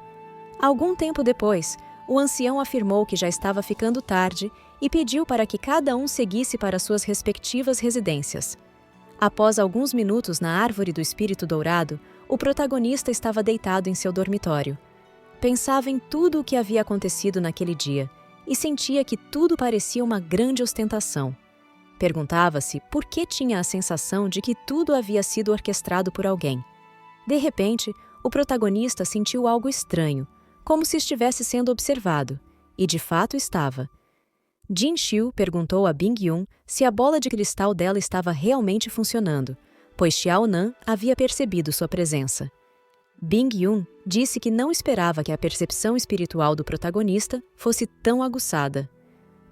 Algum tempo depois, o ancião afirmou que já estava ficando tarde e pediu para que cada um seguisse para suas respectivas residências. Após alguns minutos na árvore do espírito dourado, o protagonista estava deitado em seu dormitório. Pensava em tudo o que havia acontecido naquele dia e sentia que tudo parecia uma grande ostentação. Perguntava-se por que tinha a sensação de que tudo havia sido orquestrado por alguém. De repente, o protagonista sentiu algo estranho, como se estivesse sendo observado, e de fato estava. Jin Xiu perguntou a Bing Yun se a bola de cristal dela estava realmente funcionando, pois Xiao Nan havia percebido sua presença. Bing Yun disse que não esperava que a percepção espiritual do protagonista fosse tão aguçada.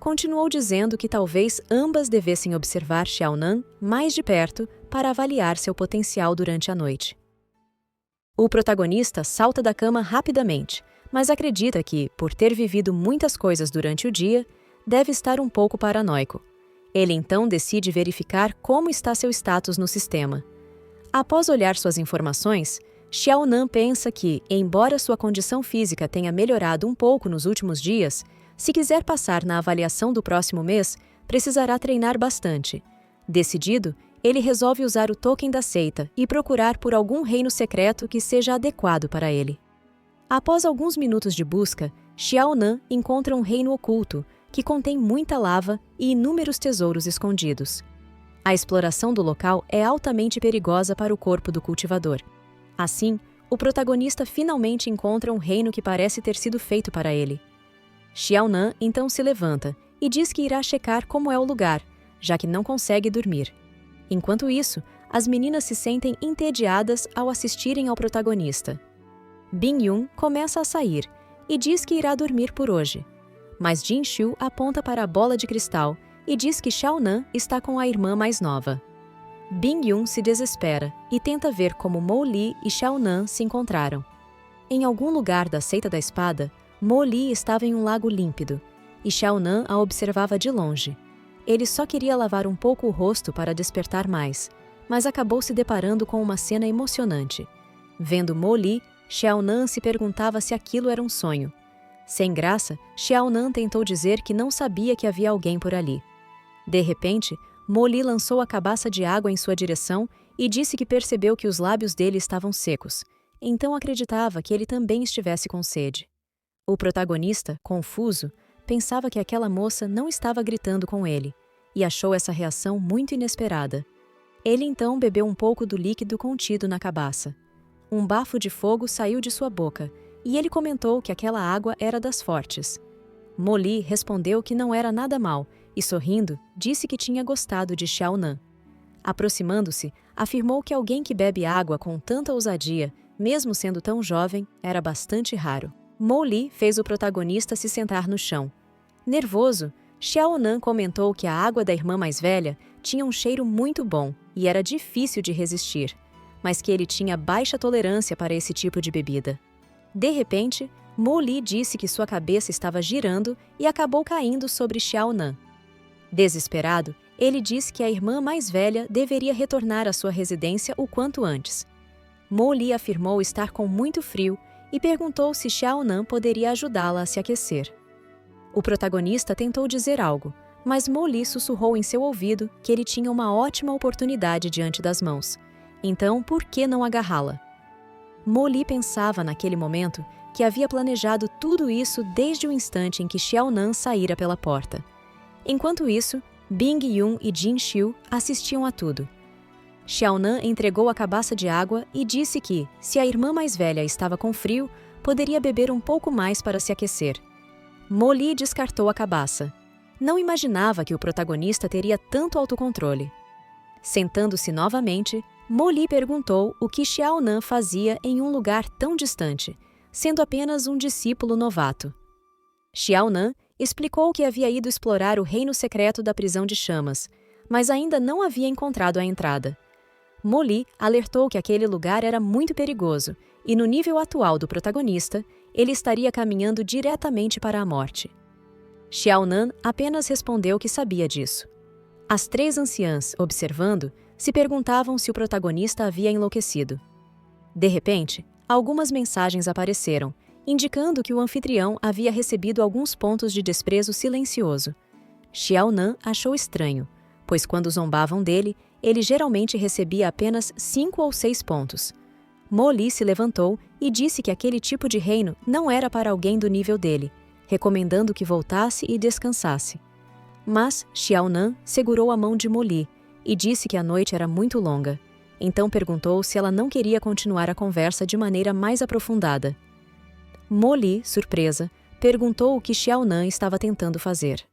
Continuou dizendo que talvez ambas devessem observar Xiao Nan mais de perto para avaliar seu potencial durante a noite. O protagonista salta da cama rapidamente, mas acredita que, por ter vivido muitas coisas durante o dia, deve estar um pouco paranoico. Ele então decide verificar como está seu status no sistema. Após olhar suas informações, Xiao Nan pensa que, embora sua condição física tenha melhorado um pouco nos últimos dias, se quiser passar na avaliação do próximo mês, precisará treinar bastante. Decidido, ele resolve usar o token da seita e procurar por algum reino secreto que seja adequado para ele. Após alguns minutos de busca, Xiao Nan encontra um reino oculto, que contém muita lava e inúmeros tesouros escondidos. A exploração do local é altamente perigosa para o corpo do cultivador. Assim, o protagonista finalmente encontra um reino que parece ter sido feito para ele. Xiao Nan então se levanta e diz que irá checar como é o lugar, já que não consegue dormir. Enquanto isso, as meninas se sentem entediadas ao assistirem ao protagonista. Bing Yun começa a sair e diz que irá dormir por hoje. Mas Jin Xiu aponta para a bola de cristal e diz que Xiao Nan está com a irmã mais nova. Bing Yun se desespera e tenta ver como Mo Li e Xiao Nan se encontraram. Em algum lugar da Seita da Espada, Mo Li estava em um lago límpido e Xiao Nan a observava de longe. Ele só queria lavar um pouco o rosto para despertar mais, mas acabou se deparando com uma cena emocionante. Vendo Mo Li, Xiao Nan se perguntava se aquilo era um sonho. Sem graça, Xiao Nan tentou dizer que não sabia que havia alguém por ali. De repente, Mo Li lançou a cabaça de água em sua direção e disse que percebeu que os lábios dele estavam secos, então acreditava que ele também estivesse com sede. O protagonista, confuso, pensava que aquela moça não estava gritando com ele, e achou essa reação muito inesperada. Ele então bebeu um pouco do líquido contido na cabaça. Um bafo de fogo saiu de sua boca, e ele comentou que aquela água era das fortes. Mo Li respondeu que não era nada mal, e sorrindo, disse que tinha gostado de Xiao Nan. Aproximando-se, afirmou que alguém que bebe água com tanta ousadia, mesmo sendo tão jovem, era bastante raro. Mo Li fez o protagonista se sentar no chão. Nervoso, Xiao Nan comentou que a água da irmã mais velha tinha um cheiro muito bom e era difícil de resistir, mas que ele tinha baixa tolerância para esse tipo de bebida. De repente, Mo Li disse que sua cabeça estava girando e acabou caindo sobre Xiao Nan. Desesperado, ele disse que a irmã mais velha deveria retornar à sua residência o quanto antes. Mo Li afirmou estar com muito frio e perguntou se Xiao Nan poderia ajudá-la a se aquecer. O protagonista tentou dizer algo, mas Mo Li sussurrou em seu ouvido que ele tinha uma ótima oportunidade diante das mãos. Então, por que não agarrá-la? Mo Li pensava naquele momento que havia planejado tudo isso desde o instante em que Xiao Nan saíra pela porta. Enquanto isso, Bing Yun e Jin Xiu assistiam a tudo. Xiao Nan entregou a cabaça de água e disse que, se a irmã mais velha estava com frio, poderia beber um pouco mais para se aquecer. Mo Li descartou a cabaça. Não imaginava que o protagonista teria tanto autocontrole. Sentando-se novamente, Mo Li perguntou o que Xiao Nan fazia em um lugar tão distante, sendo apenas um discípulo novato. Xiao Nan explicou que havia ido explorar o reino secreto da prisão de chamas, mas ainda não havia encontrado a entrada. Mo Li alertou que aquele lugar era muito perigoso e, no nível atual do protagonista, ele estaria caminhando diretamente para a morte. Xiao Nan apenas respondeu que sabia disso. As três anciãs, observando, se perguntavam se o protagonista havia enlouquecido. De repente, algumas mensagens apareceram, indicando que o anfitrião havia recebido alguns pontos de desprezo silencioso. Xiao Nan achou estranho, pois quando zombavam dele, ele geralmente recebia apenas 5 ou 6 pontos. Mo Li se levantou e disse que aquele tipo de reino não era para alguém do nível dele, recomendando que voltasse e descansasse. Mas Xiao Nan segurou a mão de Mo Li e disse que a noite era muito longa. Então perguntou se ela não queria continuar a conversa de maneira mais aprofundada. Mo Li, surpresa, perguntou o que Xiao Nan estava tentando fazer.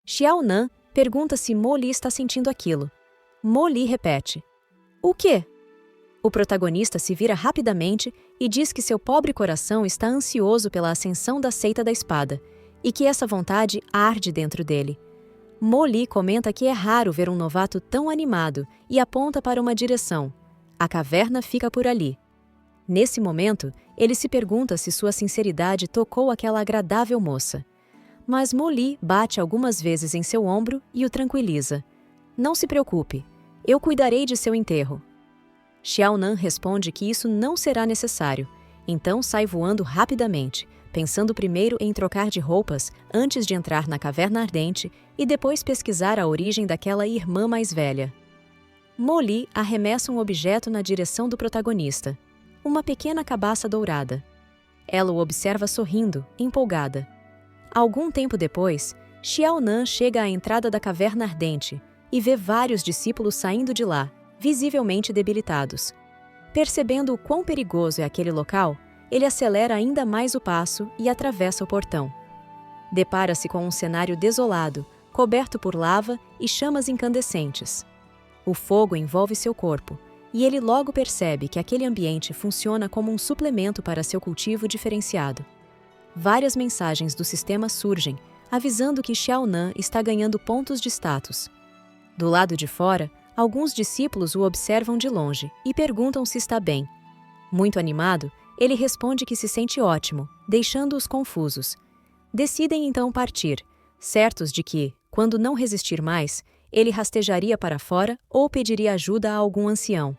Xiao Nan pergunta se Mo Li está sentindo aquilo. Mo Li repete: "O quê?" O protagonista se vira rapidamente e diz que seu pobre coração está ansioso pela ascensão da Seita da Espada e que essa vontade arde dentro dele. Mo Li comenta que é raro ver um novato tão animado e aponta para uma direção. A caverna fica por ali. Nesse momento, ele se pergunta se sua sinceridade tocou aquela agradável moça. Mas Mo Li bate algumas vezes em seu ombro e o tranquiliza. "Não se preocupe, eu cuidarei de seu enterro." Xiao Nan responde que isso não será necessário, então sai voando rapidamente, pensando primeiro em trocar de roupas antes de entrar na caverna ardente e depois pesquisar a origem daquela irmã mais velha. Mo Li arremessa um objeto na direção do protagonista, uma pequena cabaça dourada. Ela o observa sorrindo, empolgada. Algum tempo depois, Xiao Nan chega à entrada da caverna ardente e vê vários discípulos saindo de lá, visivelmente debilitados. Percebendo o quão perigoso é aquele local, ele acelera ainda mais o passo e atravessa o portão. Depara-se com um cenário desolado, coberto por lava e chamas incandescentes. O fogo envolve seu corpo, e ele logo percebe que aquele ambiente funciona como um suplemento para seu cultivo diferenciado. Várias mensagens do sistema surgem, avisando que Xiao Nan está ganhando pontos de status. Do lado de fora, alguns discípulos o observam de longe e perguntam se está bem. Muito animado, ele responde que se sente ótimo, deixando-os confusos. Decidem então partir, certos de que, quando não resistir mais, ele rastejaria para fora ou pediria ajuda a algum ancião.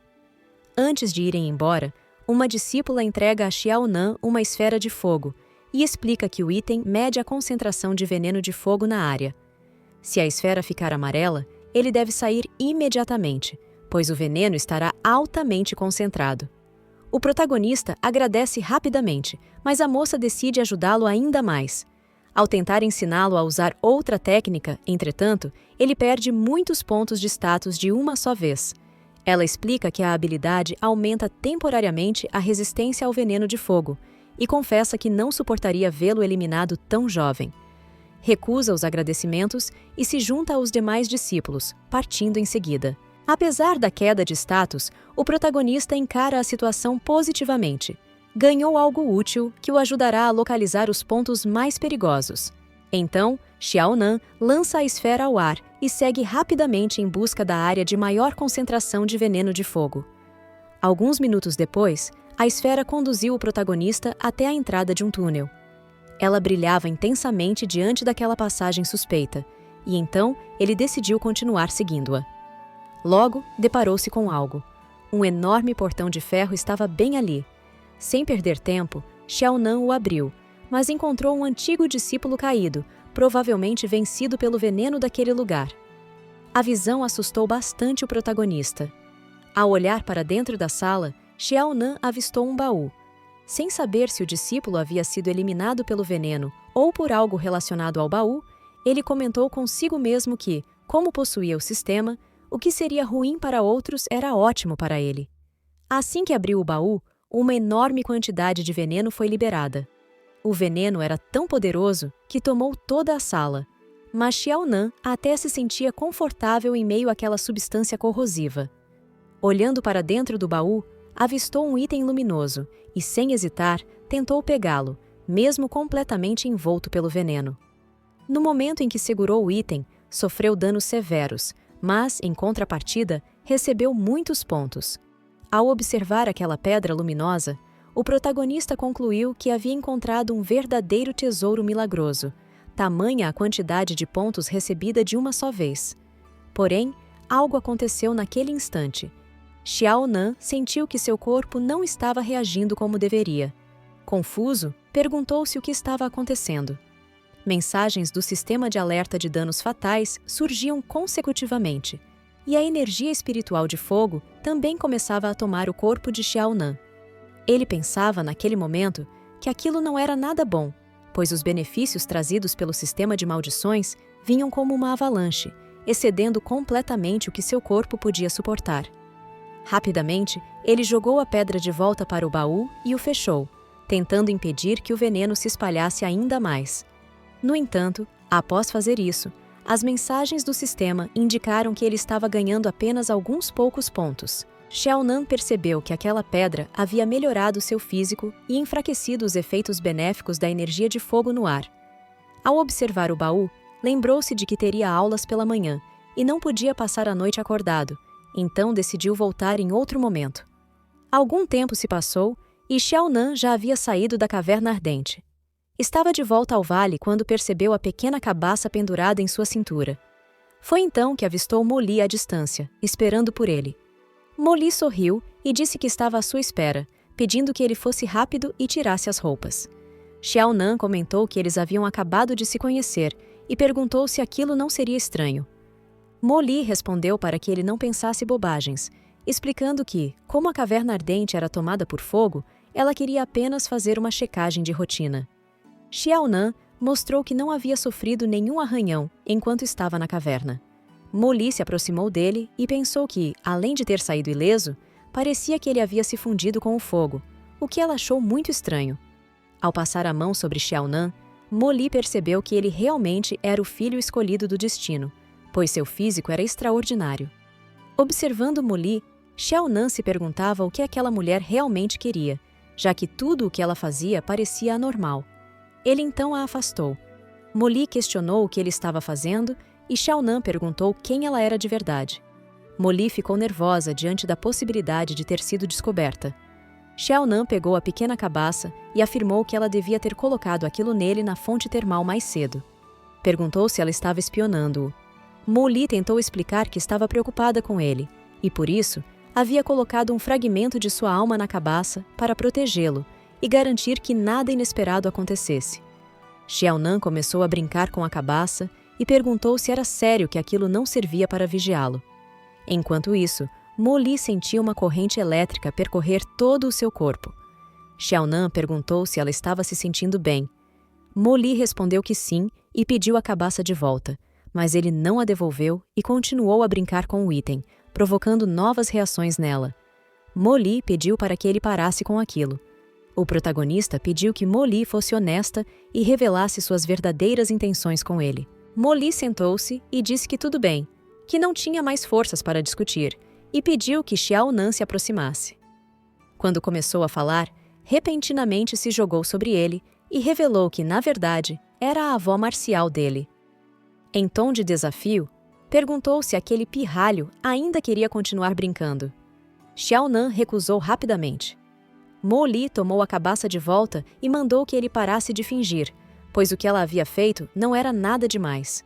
Antes de irem embora, uma discípula entrega a Xiao Nan uma esfera de fogo e explica que o item mede a concentração de veneno de fogo na área. Se a esfera ficar amarela, ele deve sair imediatamente, pois o veneno estará altamente concentrado. O protagonista agradece rapidamente, mas a moça decide ajudá-lo ainda mais. Ao tentar ensiná-lo a usar outra técnica, entretanto, ele perde muitos pontos de status de uma só vez. Ela explica que a habilidade aumenta temporariamente a resistência ao veneno de fogo e confessa que não suportaria vê-lo eliminado tão jovem. Recusa os agradecimentos e se junta aos demais discípulos, partindo em seguida. Apesar da queda de status, o protagonista encara a situação positivamente. Ganhou algo útil que o ajudará a localizar os pontos mais perigosos. Então, Xiao Nan lança a esfera ao ar e segue rapidamente em busca da área de maior concentração de veneno de fogo. Alguns minutos depois, a esfera conduziu o protagonista até a entrada de um túnel. Ela brilhava intensamente diante daquela passagem suspeita, e então ele decidiu continuar seguindo-a. Logo, deparou-se com algo. Um enorme portão de ferro estava bem ali. Sem perder tempo, Xiao Nan o abriu, mas encontrou um antigo discípulo caído, provavelmente vencido pelo veneno daquele lugar. A visão assustou bastante o protagonista. Ao olhar para dentro da sala, Xiao Nan avistou um baú. Sem saber se o discípulo havia sido eliminado pelo veneno ou por algo relacionado ao baú, ele comentou consigo mesmo que, como possuía o sistema, o que seria ruim para outros era ótimo para ele. Assim que abriu o baú, uma enorme quantidade de veneno foi liberada. O veneno era tão poderoso que tomou toda a sala, mas Xiao Nan até se sentia confortável em meio àquela substância corrosiva. Olhando para dentro do baú, avistou um item luminoso e, sem hesitar, tentou pegá-lo, mesmo completamente envolto pelo veneno. No momento em que segurou o item, sofreu danos severos, mas, em contrapartida, recebeu muitos pontos. Ao observar aquela pedra luminosa, o protagonista concluiu que havia encontrado um verdadeiro tesouro milagroso, tamanha a quantidade de pontos recebida de uma só vez. Porém, algo aconteceu naquele instante. Xiao Nan sentiu que seu corpo não estava reagindo como deveria. Confuso, perguntou-se o que estava acontecendo. Mensagens do sistema de alerta de danos fatais surgiam consecutivamente, e a energia espiritual de fogo também começava a tomar o corpo de Xiao Nan. Ele pensava, naquele momento, que aquilo não era nada bom, pois os benefícios trazidos pelo sistema de maldições vinham como uma avalanche, excedendo completamente o que seu corpo podia suportar. Rapidamente, ele jogou a pedra de volta para o baú e o fechou, tentando impedir que o veneno se espalhasse ainda mais. No entanto, após fazer isso, as mensagens do sistema indicaram que ele estava ganhando apenas alguns poucos pontos. Xiao Nan percebeu que aquela pedra havia melhorado seu físico e enfraquecido os efeitos benéficos da energia de fogo no ar. Ao observar o baú, lembrou-se de que teria aulas pela manhã e não podia passar a noite acordado, então decidiu voltar em outro momento. Algum tempo se passou e Xiao Nan já havia saído da caverna ardente. Estava de volta ao vale quando percebeu a pequena cabaça pendurada em sua cintura. Foi então que avistou Mo Li à distância, esperando por ele. Mo Li sorriu e disse que estava à sua espera, pedindo que ele fosse rápido e tirasse as roupas. Xiao Nan comentou que eles haviam acabado de se conhecer e perguntou se aquilo não seria estranho. Mo Li respondeu para que ele não pensasse bobagens, explicando que, como a caverna ardente era tomada por fogo, ela queria apenas fazer uma checagem de rotina. Xiao Nan mostrou que não havia sofrido nenhum arranhão enquanto estava na caverna. Mo Li se aproximou dele e pensou que, além de ter saído ileso, parecia que ele havia se fundido com o fogo, o que ela achou muito estranho. Ao passar a mão sobre Xiao Nan, Mo Li percebeu que ele realmente era o filho escolhido do destino, pois seu físico era extraordinário. Observando Mo Li, Xiao Nan se perguntava o que aquela mulher realmente queria, já que tudo o que ela fazia parecia anormal. Ele então a afastou. Mo Li questionou o que ele estava fazendo e Xiao Nan perguntou quem ela era de verdade. Mo Li ficou nervosa diante da possibilidade de ter sido descoberta. Xiao Nan pegou a pequena cabaça e afirmou que ela devia ter colocado aquilo nele na fonte termal mais cedo. Perguntou se ela estava espionando-o. Mo Li tentou explicar que estava preocupada com ele, e por isso, havia colocado um fragmento de sua alma na cabaça para protegê-lo e garantir que nada inesperado acontecesse. Xiao Nan começou a brincar com a cabaça e perguntou se era sério que aquilo não servia para vigiá-lo. Enquanto isso, Mo Li sentia uma corrente elétrica percorrer todo o seu corpo. Xiao Nan perguntou se ela estava se sentindo bem. Mo Li respondeu que sim e pediu a cabaça de volta, mas ele não a devolveu e continuou a brincar com o item, provocando novas reações nela. Mo Li pediu para que ele parasse com aquilo. O protagonista pediu que Mo Li fosse honesta e revelasse suas verdadeiras intenções com ele. Mo Li sentou-se e disse que tudo bem, que não tinha mais forças para discutir, e pediu que Xiao Nan se aproximasse. Quando começou a falar, repentinamente se jogou sobre ele e revelou que, na verdade, era a avó marcial dele. Em tom de desafio, perguntou se aquele pirralho ainda queria continuar brincando. Xiao Nan recusou rapidamente. Mo Li tomou a cabaça de volta e mandou que ele parasse de fingir, pois o que ela havia feito não era nada demais.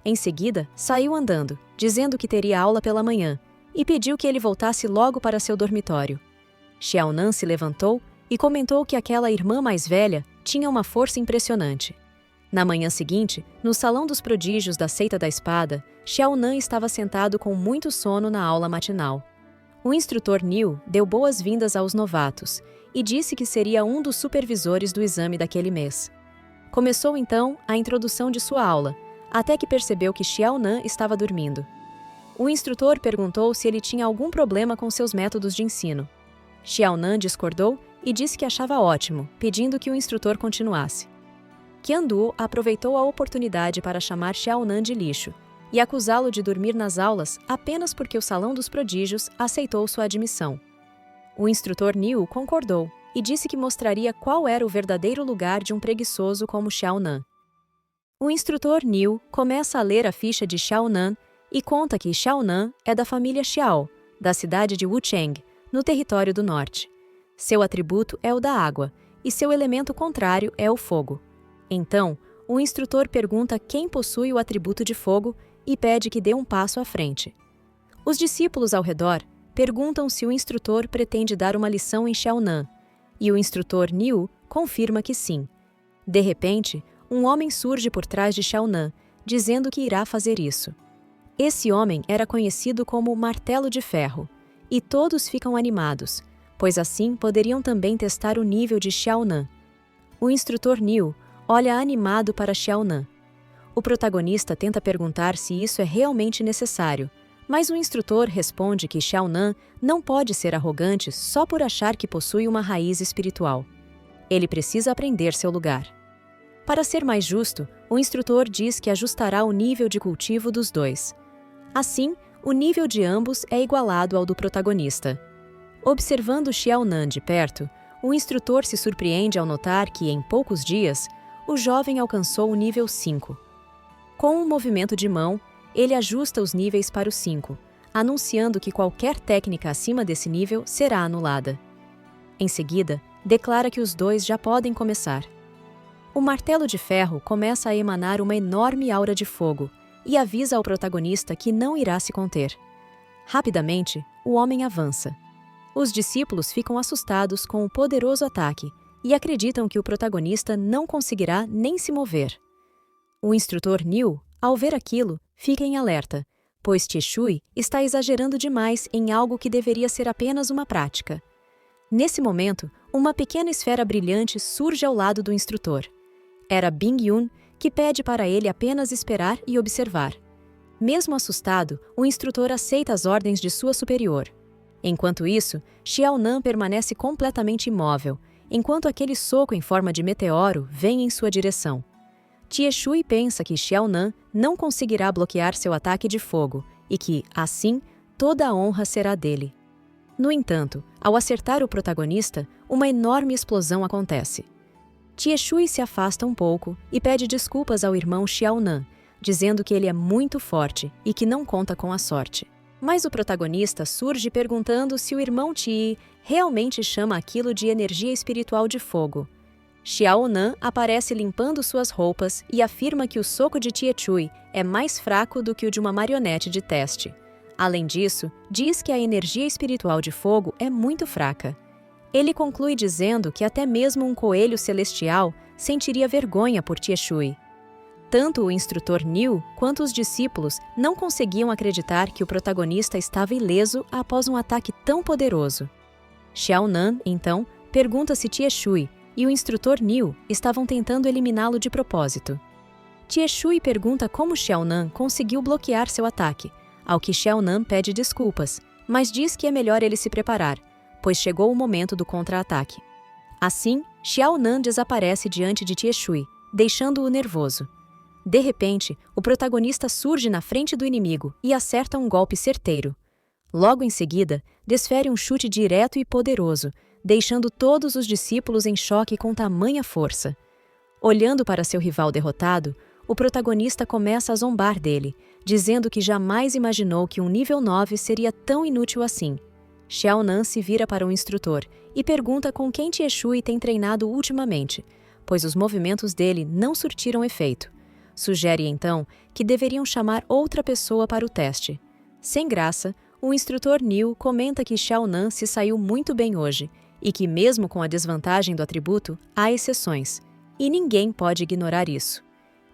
Em seguida, saiu andando, dizendo que teria aula pela manhã, e pediu que ele voltasse logo para seu dormitório. Xiao Nan se levantou e comentou que aquela irmã mais velha tinha uma força impressionante. Na manhã seguinte, no Salão dos Prodígios da Seita da Espada, Xiao Nan estava sentado com muito sono na aula matinal. O instrutor Niu deu boas-vindas aos novatos e disse que seria um dos supervisores do exame daquele mês. Começou então a introdução de sua aula, até que percebeu que Xiao Nan estava dormindo. O instrutor perguntou se ele tinha algum problema com seus métodos de ensino. Xiao Nan discordou e disse que achava ótimo, pedindo que o instrutor continuasse. Qian Duo aproveitou a oportunidade para chamar Xiao Nan de lixo e acusá-lo de dormir nas aulas apenas porque o Salão dos Prodígios aceitou sua admissão. O instrutor Niu concordou e disse que mostraria qual era o verdadeiro lugar de um preguiçoso como Xiao Nan. O instrutor Niu começa a ler a ficha de Xiao Nan e conta que Xiao Nan é da família Xiao, da cidade de Wucheng, no território do norte. Seu atributo é o da água e seu elemento contrário é o fogo. Então, o instrutor pergunta quem possui o atributo de fogo e pede que dê um passo à frente. Os discípulos ao redor perguntam se o instrutor pretende dar uma lição em Xiaonan, e o instrutor Niu confirma que sim. De repente, um homem surge por trás de Xiaonan, dizendo que irá fazer isso. Esse homem era conhecido como Martelo de Ferro, e todos ficam animados, pois assim poderiam também testar o nível de Xiaonan. O instrutor Niu olha animado para Xiaonan. O protagonista tenta perguntar se isso é realmente necessário, mas o instrutor responde que Xiaonan não pode ser arrogante só por achar que possui uma raiz espiritual. Ele precisa aprender seu lugar. Para ser mais justo, o instrutor diz que ajustará o nível de cultivo dos dois. Assim, o nível de ambos é igualado ao do protagonista. Observando Xiaonan de perto, o instrutor se surpreende ao notar que, em poucos dias, o jovem alcançou o nível 5. Com um movimento de mão, ele ajusta os níveis para o 5, anunciando que qualquer técnica acima desse nível será anulada. Em seguida, declara que os dois já podem começar. O martelo de ferro começa a emanar uma enorme aura de fogo e avisa ao protagonista que não irá se conter. Rapidamente, o homem avança. Os discípulos ficam assustados com o poderoso ataque e acreditam que o protagonista não conseguirá nem se mover. O instrutor Niu, ao ver aquilo, fica em alerta, pois Tieshui está exagerando demais em algo que deveria ser apenas uma prática. Nesse momento, uma pequena esfera brilhante surge ao lado do instrutor. Era Bing Yun, que pede para ele apenas esperar e observar. Mesmo assustado, o instrutor aceita as ordens de sua superior. Enquanto isso, Xiaonan permanece completamente imóvel, enquanto aquele soco em forma de meteoro vem em sua direção. Tieshui pensa que Xiaonan não conseguirá bloquear seu ataque de fogo e que, assim, toda a honra será dele. No entanto, ao acertar o protagonista, uma enorme explosão acontece. Tieshui se afasta um pouco e pede desculpas ao irmão Xiaonan, dizendo que ele é muito forte e que não conta com a sorte. Mas o protagonista surge perguntando se o irmão Ti realmente chama aquilo de energia espiritual de fogo. Xiaonan aparece limpando suas roupas e afirma que o soco de Tieshui é mais fraco do que o de uma marionete de teste. Além disso, diz que a energia espiritual de fogo é muito fraca. Ele conclui dizendo que até mesmo um coelho celestial sentiria vergonha por Tieshui. Tanto o instrutor Niu quanto os discípulos não conseguiam acreditar que o protagonista estava ileso após um ataque tão poderoso. Xiaonan, então, pergunta se Tieshui e o instrutor Niu estavam tentando eliminá-lo de propósito. Tieshui pergunta como Xiaonan conseguiu bloquear seu ataque, ao que Xiaonan pede desculpas, mas diz que é melhor ele se preparar, pois chegou o momento do contra-ataque. Assim, Xiaonan desaparece diante de Tieshui, deixando-o nervoso. De repente, o protagonista surge na frente do inimigo e acerta um golpe certeiro. Logo em seguida, desfere um chute direto e poderoso, deixando todos os discípulos em choque com tamanha força. Olhando para seu rival derrotado, o protagonista começa a zombar dele, dizendo que jamais imaginou que um nível 9 seria tão inútil assim. Xiaonan se vira para o instrutor e pergunta com quem Tieshui tem treinado ultimamente, pois os movimentos dele não surtiram efeito. Sugere então que deveriam chamar outra pessoa para o teste. Sem graça, o instrutor Niu comenta que Xiaonan se saiu muito bem hoje e que, mesmo com a desvantagem do atributo, há exceções, e ninguém pode ignorar isso.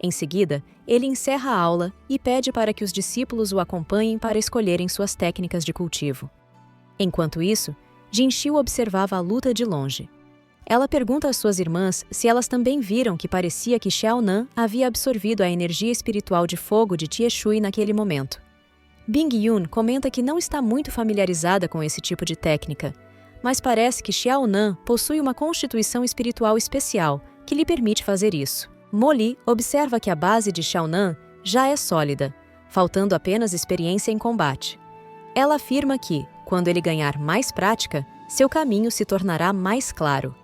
Em seguida, ele encerra a aula e pede para que os discípulos o acompanhem para escolherem suas técnicas de cultivo. Enquanto isso, Jinxiu observava a luta de longe. Ela pergunta às suas irmãs se elas também viram que parecia que Xiaonan havia absorvido a energia espiritual de fogo de Tieshui naquele momento. Bing Yun comenta que não está muito familiarizada com esse tipo de técnica, mas parece que Xiaonan possui uma constituição espiritual especial que lhe permite fazer isso. Mo Li observa que a base de Xiaonan já é sólida, faltando apenas experiência em combate. Ela afirma que, quando ele ganhar mais prática, seu caminho se tornará mais claro.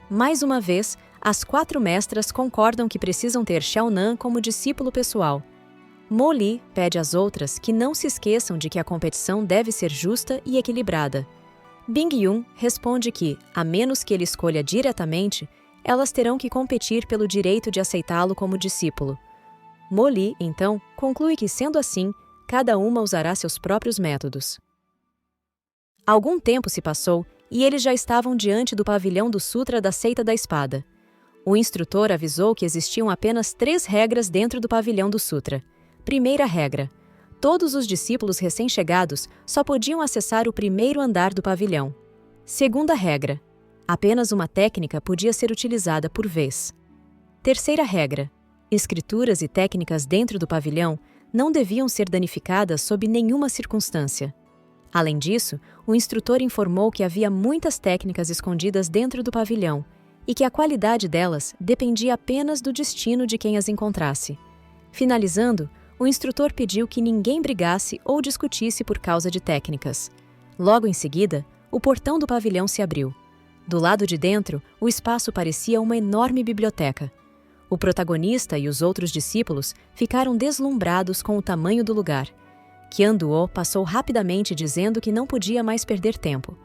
Mais uma vez, as 4 mestras concordam que precisam ter Xiaonan como discípulo pessoal. Mo Li pede às outras que não se esqueçam de que a competição deve ser justa e equilibrada. Bing Yun responde que, a menos que ele escolha diretamente, elas terão que competir pelo direito de aceitá-lo como discípulo. Mo Li, então, conclui que, sendo assim, cada uma usará seus próprios métodos. Algum tempo se passou e eles já estavam diante do pavilhão do Sutra da Seita da Espada. O instrutor avisou que existiam apenas 3 regras dentro do pavilhão do Sutra. Primeira regra: todos os discípulos recém-chegados só podiam acessar o primeiro andar do pavilhão. Segunda regra: apenas uma técnica podia ser utilizada por vez. Terceira regra: escrituras e técnicas dentro do pavilhão não deviam ser danificadas sob nenhuma circunstância. Além disso, o instrutor informou que havia muitas técnicas escondidas dentro do pavilhão e que a qualidade delas dependia apenas do destino de quem as encontrasse. Finalizando, o instrutor pediu que ninguém brigasse ou discutisse por causa de técnicas. Logo em seguida, o portão do pavilhão se abriu. Do lado de dentro, o espaço parecia uma enorme biblioteca. O protagonista e os outros discípulos ficaram deslumbrados com o tamanho do lugar. Qian Duo passou rapidamente dizendo que não podia mais perder tempo.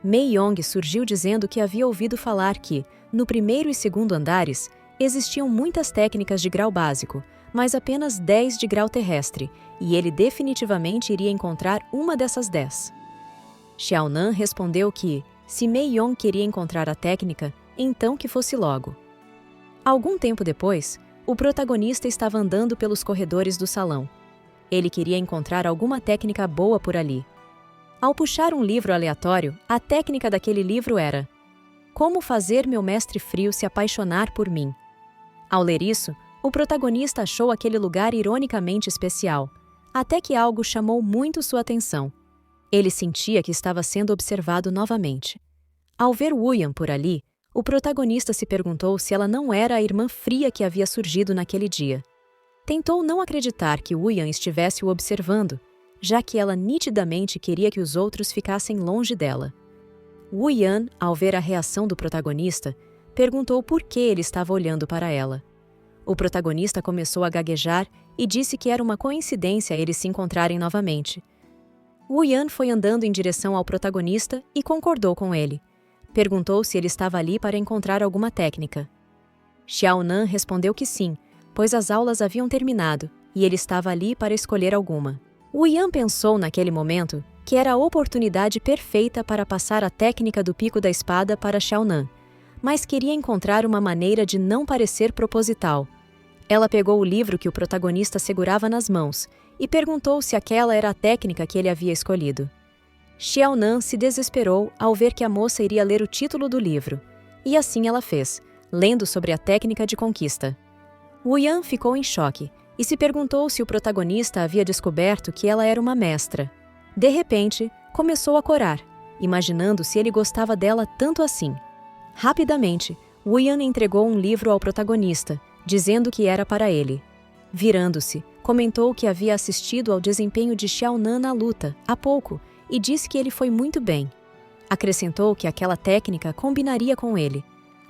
Mei Yong surgiu dizendo que havia ouvido falar que, no primeiro e segundo andares, existiam muitas técnicas de grau básico, mas apenas 10 de grau terrestre, e ele definitivamente iria encontrar uma dessas 10. Xiaonan respondeu que, se Mei Yong queria encontrar a técnica, então que fosse logo. Algum tempo depois, o protagonista estava andando pelos corredores do salão. Ele queria encontrar alguma técnica boa por ali. Ao puxar um livro aleatório, a técnica daquele livro era: Como fazer meu mestre frio se apaixonar por mim? Ao ler isso, o protagonista achou aquele lugar ironicamente especial, até que algo chamou muito sua atenção. Ele sentia que estava sendo observado novamente. Ao ver Wuyan por ali, o protagonista se perguntou se ela não era a irmã fria que havia surgido naquele dia. Tentou não acreditar que Wuyan estivesse o observando, já que ela nitidamente queria que os outros ficassem longe dela. Wuyan, ao ver a reação do protagonista, perguntou por que ele estava olhando para ela. O protagonista começou a gaguejar e disse que era uma coincidência eles se encontrarem novamente. Wuyan foi andando em direção ao protagonista e concordou com ele. Perguntou se ele estava ali para encontrar alguma técnica. Xiaonan respondeu que sim, pois as aulas haviam terminado e ele estava ali para escolher alguma. Wuyan pensou naquele momento que era a oportunidade perfeita para passar a técnica do pico da espada para Xiaonan, mas queria encontrar uma maneira de não parecer proposital. Ela pegou o livro que o protagonista segurava nas mãos e perguntou se aquela era a técnica que ele havia escolhido. Xiaonan se desesperou ao ver que a moça iria ler o título do livro, e assim ela fez, lendo sobre a técnica de conquista. Wuyan ficou em choque e se perguntou se o protagonista havia descoberto que ela era uma mestra. De repente, começou a corar, imaginando se ele gostava dela tanto assim. Rapidamente, Wuyan entregou um livro ao protagonista, dizendo que era para ele. Virando-se, comentou que havia assistido ao desempenho de Xiaonan na luta, há pouco, e disse que ele foi muito bem. Acrescentou que aquela técnica combinaria com ele.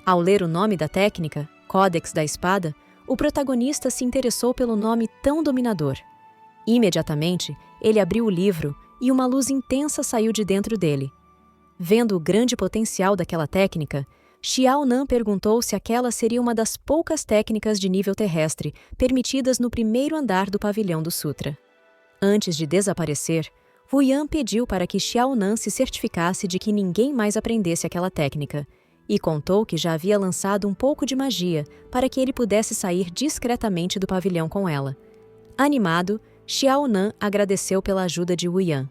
Ao ler o nome da técnica, Códex da Espada, o protagonista se interessou pelo nome tão dominador. Imediatamente, ele abriu o livro e uma luz intensa saiu de dentro dele. Vendo o grande potencial daquela técnica, Xiaonan perguntou se aquela seria uma das poucas técnicas de nível terrestre permitidas no primeiro andar do pavilhão do Sutra. Antes de desaparecer, Wuyan pediu para que Xiaonan se certificasse de que ninguém mais aprendesse aquela técnica, e contou que já havia lançado um pouco de magia para que ele pudesse sair discretamente do pavilhão com ela. Animado, Xiaonan agradeceu pela ajuda de Wuyan.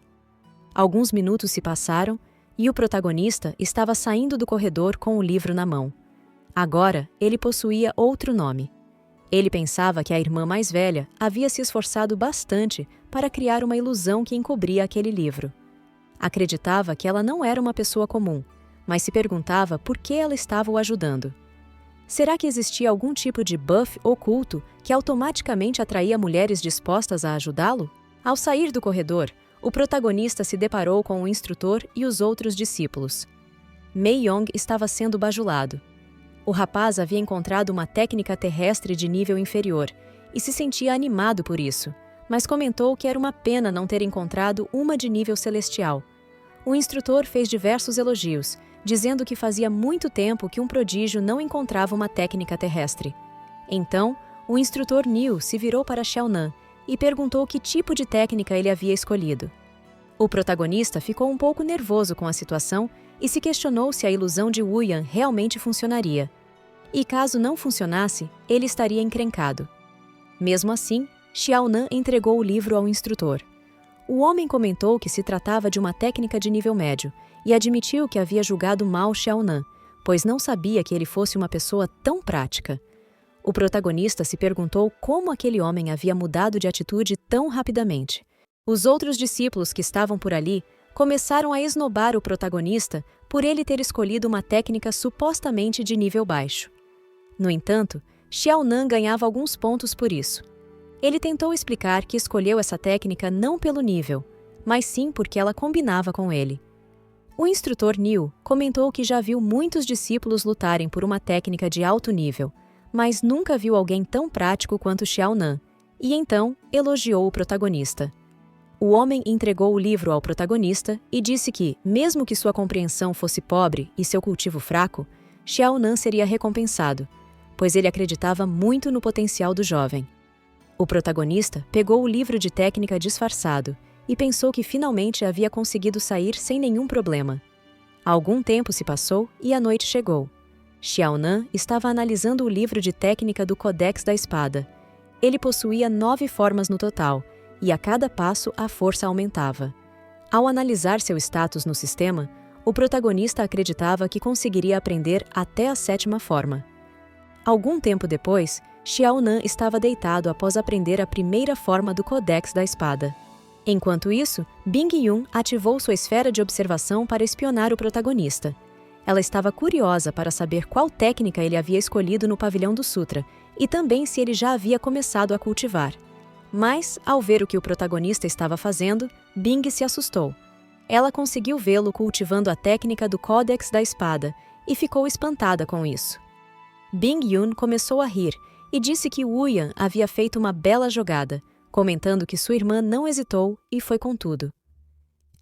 Alguns minutos se passaram e o protagonista estava saindo do corredor com o livro na mão. Agora, ele possuía outro nome. Ele pensava que a irmã mais velha havia se esforçado bastante para criar uma ilusão que encobria aquele livro. Acreditava que ela não era uma pessoa comum, mas se perguntava por que ela estava o ajudando. Será que existia algum tipo de buff oculto que automaticamente atraía mulheres dispostas a ajudá-lo? Ao sair do corredor, o protagonista se deparou com o instrutor e os outros discípulos. Mei Yong estava sendo bajulado. O rapaz havia encontrado uma técnica terrestre de nível inferior e se sentia animado por isso, mas comentou que era uma pena não ter encontrado uma de nível celestial. O instrutor fez diversos elogios, dizendo que fazia muito tempo que um prodígio não encontrava uma técnica terrestre. Então, o instrutor Niu se virou para Xiaonan e perguntou que tipo de técnica ele havia escolhido. O protagonista ficou um pouco nervoso com a situação e se questionou se a ilusão de Wu Yan realmente funcionaria. E caso não funcionasse, ele estaria encrencado. Mesmo assim, Xiao Nan entregou o livro ao instrutor. O homem comentou que se tratava de uma técnica de nível médio e admitiu que havia julgado mal Xiao Nan, pois não sabia que ele fosse uma pessoa tão prática. O protagonista se perguntou como aquele homem havia mudado de atitude tão rapidamente. Os outros discípulos que estavam por ali começaram a esnobar o protagonista por ele ter escolhido uma técnica supostamente de nível baixo. No entanto, Xiao Nan ganhava alguns pontos por isso. Ele tentou explicar que escolheu essa técnica não pelo nível, mas sim porque ela combinava com ele. O instrutor Niu comentou que já viu muitos discípulos lutarem por uma técnica de alto nível, mas nunca viu alguém tão prático quanto Xiao Nan, e então elogiou o protagonista. O homem entregou o livro ao protagonista e disse que, mesmo que sua compreensão fosse pobre e seu cultivo fraco, Xiao Nan seria recompensado, pois ele acreditava muito no potencial do jovem. O protagonista pegou o livro de técnica disfarçado e pensou que finalmente havia conseguido sair sem nenhum problema. Algum tempo se passou e a noite chegou. Xiao Nan estava analisando o livro de técnica do Codex da Espada. Ele possuía 9 formas no total, e a cada passo a força aumentava. Ao analisar seu status no sistema, o protagonista acreditava que conseguiria aprender até a 7ª forma. Algum tempo depois, Xiao Nan estava deitado após aprender a 1ª forma do Codex da Espada. Enquanto isso, Bing Yun ativou sua esfera de observação para espionar o protagonista. Ela estava curiosa para saber qual técnica ele havia escolhido no pavilhão do Sutra e também se ele já havia começado a cultivar. Mas, ao ver o que o protagonista estava fazendo, Bing se assustou. Ela conseguiu vê-lo cultivando a técnica do Códex da Espada e ficou espantada com isso. Bing Yun começou a rir e disse que Wu Yan havia feito uma bela jogada, comentando que sua irmã não hesitou e foi com tudo.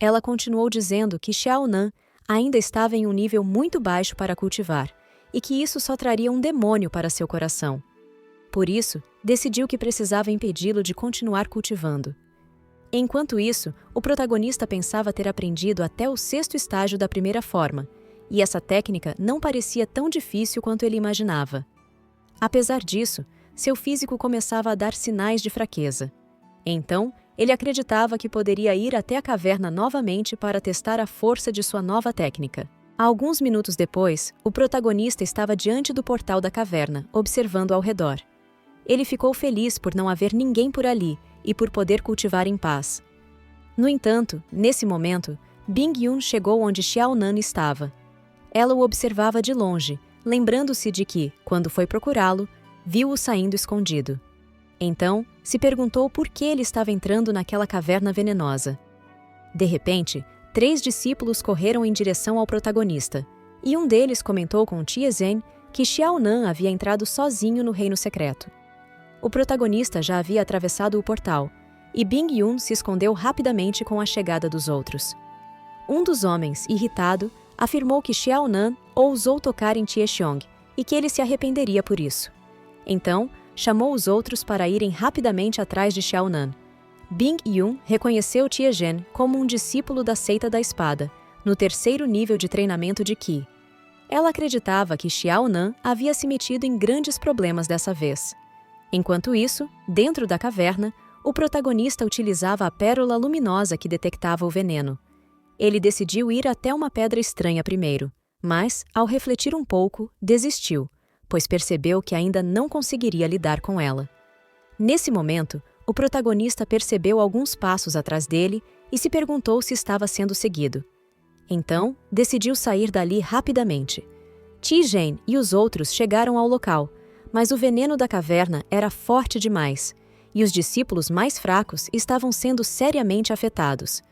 Ela continuou dizendo que Xiao Nan ainda estava em um nível muito baixo para cultivar e que isso só traria um demônio para seu coração. Por isso, decidiu que precisava impedi-lo de continuar cultivando. Enquanto isso, o protagonista pensava ter aprendido até o 6º estágio da 1ª forma, e essa técnica não parecia tão difícil quanto ele imaginava. Apesar disso, seu físico começava a dar sinais de fraqueza. Então, ele acreditava que poderia ir até a caverna novamente para testar a força de sua nova técnica. Alguns minutos depois, o protagonista estava diante do portal da caverna, observando ao redor. Ele ficou feliz por não haver ninguém por ali e por poder cultivar em paz. No entanto, nesse momento, Bing Yun chegou onde Xiao Nan estava. Ela o observava de longe, lembrando-se de que, quando foi procurá-lo, viu-o saindo escondido. Então, se perguntou por que ele estava entrando naquela caverna venenosa. De repente, 3 discípulos correram em direção ao protagonista, e um deles comentou com Tia Zhen que Xiao Nan havia entrado sozinho no reino secreto. O protagonista já havia atravessado o portal, e Bing Yun se escondeu rapidamente com a chegada dos outros. Um dos homens, irritado, afirmou que Xiao Nan ousou tocar em Tie Xiong e que ele se arrependeria por isso. Então, chamou os outros para irem rapidamente atrás de Xiao Nan. Bing Yun reconheceu Tia Zhen como um discípulo da Seita da Espada, no 3º nível de treinamento de Qi. Ela acreditava que Xiao Nan havia se metido em grandes problemas dessa vez. Enquanto isso, dentro da caverna, o protagonista utilizava a pérola luminosa que detectava o veneno. Ele decidiu ir até uma pedra estranha primeiro, mas, ao refletir um pouco, desistiu, pois percebeu que ainda não conseguiria lidar com ela. Nesse momento, o protagonista percebeu alguns passos atrás dele e se perguntou se estava sendo seguido. Então, decidiu sair dali rapidamente. Ti Zhen e os outros chegaram ao local, mas o veneno da caverna era forte demais, e os discípulos mais fracos estavam sendo seriamente afetados.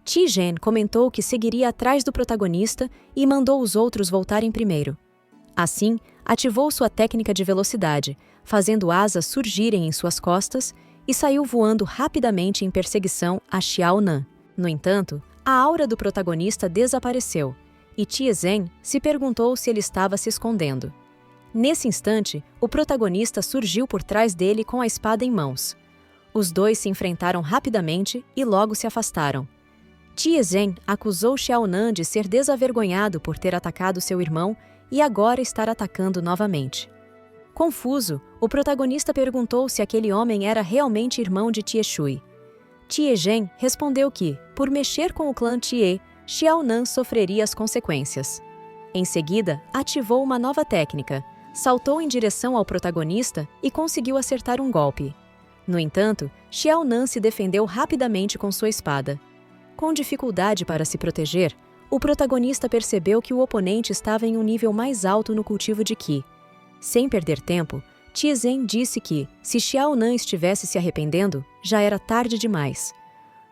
Ti Zhen comentou que seguiria atrás do protagonista e mandou os outros voltarem primeiro. Assim, ativou sua técnica de velocidade, fazendo asas surgirem em suas costas, e saiu voando rapidamente em perseguição a Xiao Nan. No entanto, a aura do protagonista desapareceu, e Tia Zhen se perguntou se ele estava se escondendo. Nesse instante, o protagonista surgiu por trás dele com a espada em mãos. Os dois se enfrentaram rapidamente e logo se afastaram. Tie Zhen acusou Xiao Nan de ser desavergonhado por ter atacado seu irmão e agora estar atacando novamente. Confuso, o protagonista perguntou se aquele homem era realmente irmão de Tie Shui. Tie Zhen respondeu que, por mexer com o clã Tie, Xiao Nan sofreria as consequências. Em seguida, ativou uma nova técnica, saltou em direção ao protagonista e conseguiu acertar um golpe. No entanto, Xiao Nan se defendeu rapidamente com sua espada. Com dificuldade para se proteger, o protagonista percebeu que o oponente estava em um nível mais alto no cultivo de Qi. Sem perder tempo, Tie Zhen disse que, se Xiao Nan estivesse se arrependendo, já era tarde demais.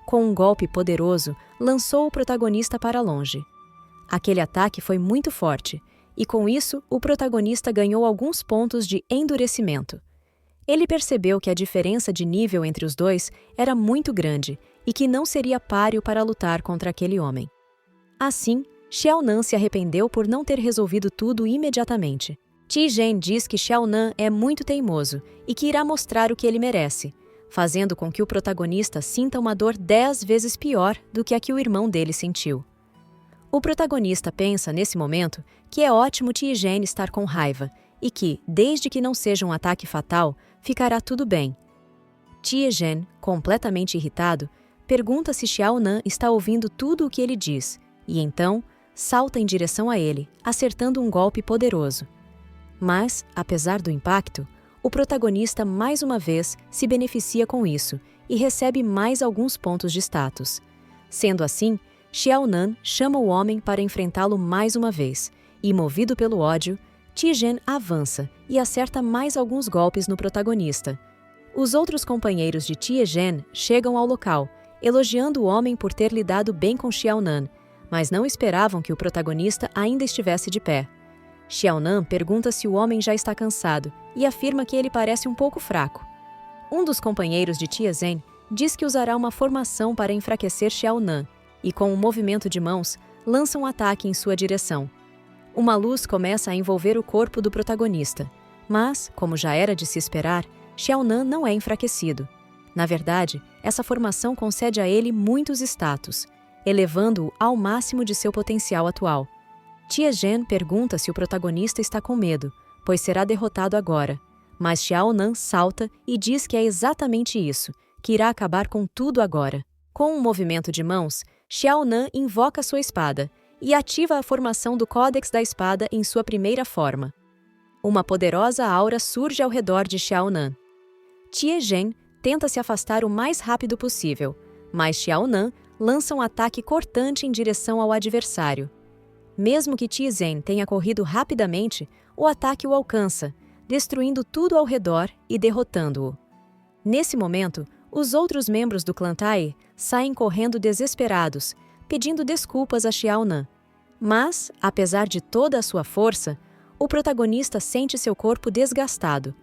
Com um golpe poderoso, lançou o protagonista para longe. Aquele ataque foi muito forte, e com isso, o protagonista ganhou alguns pontos de endurecimento. Ele percebeu que a diferença de nível entre os dois era muito grande e que não seria páreo para lutar contra aquele homem. Assim, Xiao Nan se arrependeu por não ter resolvido tudo imediatamente. Tie Zhen diz que Xiao Nan é muito teimoso e que irá mostrar o que ele merece, fazendo com que o protagonista sinta uma dor 10 vezes pior do que a que o irmão dele sentiu. O protagonista pensa, nesse momento, que é ótimo Tie Zhen estar com raiva e que, desde que não seja um ataque fatal, ficará tudo bem. Tie Zhen, completamente irritado, pergunta se Xiao Nan está ouvindo tudo o que ele diz e, então, salta em direção a ele, acertando um golpe poderoso. Mas, apesar do impacto, o protagonista mais uma vez se beneficia com isso e recebe mais alguns pontos de status. Sendo assim, Xiao Nan chama o homem para enfrentá-lo mais uma vez e, movido pelo ódio, Tie Zhen avança e acerta mais alguns golpes no protagonista. Os outros companheiros de Tie Zhen chegam ao local, elogiando o homem por ter lidado bem com Xiao Nan, mas não esperavam que o protagonista ainda estivesse de pé. Xiao Nan pergunta se o homem já está cansado e afirma que ele parece um pouco fraco. Um dos companheiros de Tie Zhen diz que usará uma formação para enfraquecer Xiao Nan e, com um movimento de mãos, lança um ataque em sua direção. Uma luz começa a envolver o corpo do protagonista, mas, como já era de se esperar, Xiao Nan não é enfraquecido. Na verdade, essa formação concede a ele muitos status, elevando-o ao máximo de seu potencial atual. Tie Zhen pergunta se o protagonista está com medo, pois será derrotado agora, mas Xiao Nan salta e diz que é exatamente isso, que irá acabar com tudo agora. Com um movimento de mãos, Xiao Nan invoca sua espada e ativa a formação do Códex da Espada em sua primeira forma. Uma poderosa aura surge ao redor de Xiao Nan. Tie Zhen tenta se afastar o mais rápido possível, mas Xiao Nan lança um ataque cortante em direção ao adversário. Mesmo que Tie Zhen tenha corrido rapidamente, o ataque o alcança, destruindo tudo ao redor e derrotando-o. Nesse momento, os outros membros do clã Tai saem correndo desesperados, pedindo desculpas a Xiao Nan. Mas, apesar de toda a sua força, o protagonista sente seu corpo desgastado.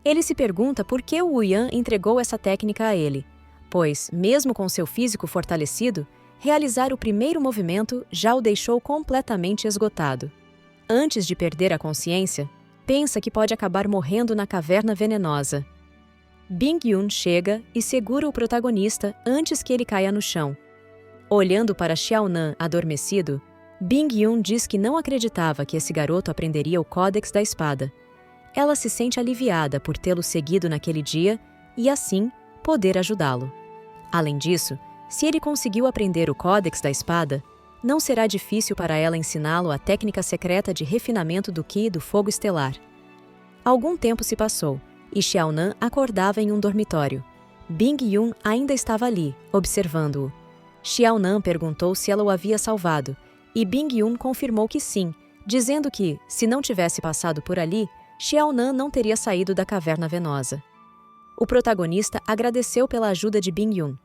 Ele se pergunta por que o Wu Yan entregou essa técnica a ele, pois, mesmo com seu físico fortalecido, realizar o primeiro movimento já o deixou completamente esgotado. Antes de perder a consciência, pensa que pode acabar morrendo na caverna venenosa. Bing Yun chega e segura o protagonista antes que ele caia no chão. Olhando para Xiao Nan adormecido, Bing Yun diz que não acreditava que esse garoto aprenderia o Códex da Espada. Ela se sente aliviada por tê-lo seguido naquele dia e, assim, poder ajudá-lo. Além disso, se ele conseguiu aprender o Códex da Espada, não será difícil para ela ensiná-lo a técnica secreta de refinamento do Qi do Fogo Estelar. Algum tempo se passou e Xiao Nan acordava em um dormitório. Bing Yun ainda estava ali, observando-o. Xiao Nan perguntou se ela o havia salvado e Bing Yun confirmou que sim, dizendo que, se não tivesse passado por ali, Xiao Nan não teria saído da caverna venosa. O protagonista agradeceu pela ajuda de Bing Yun.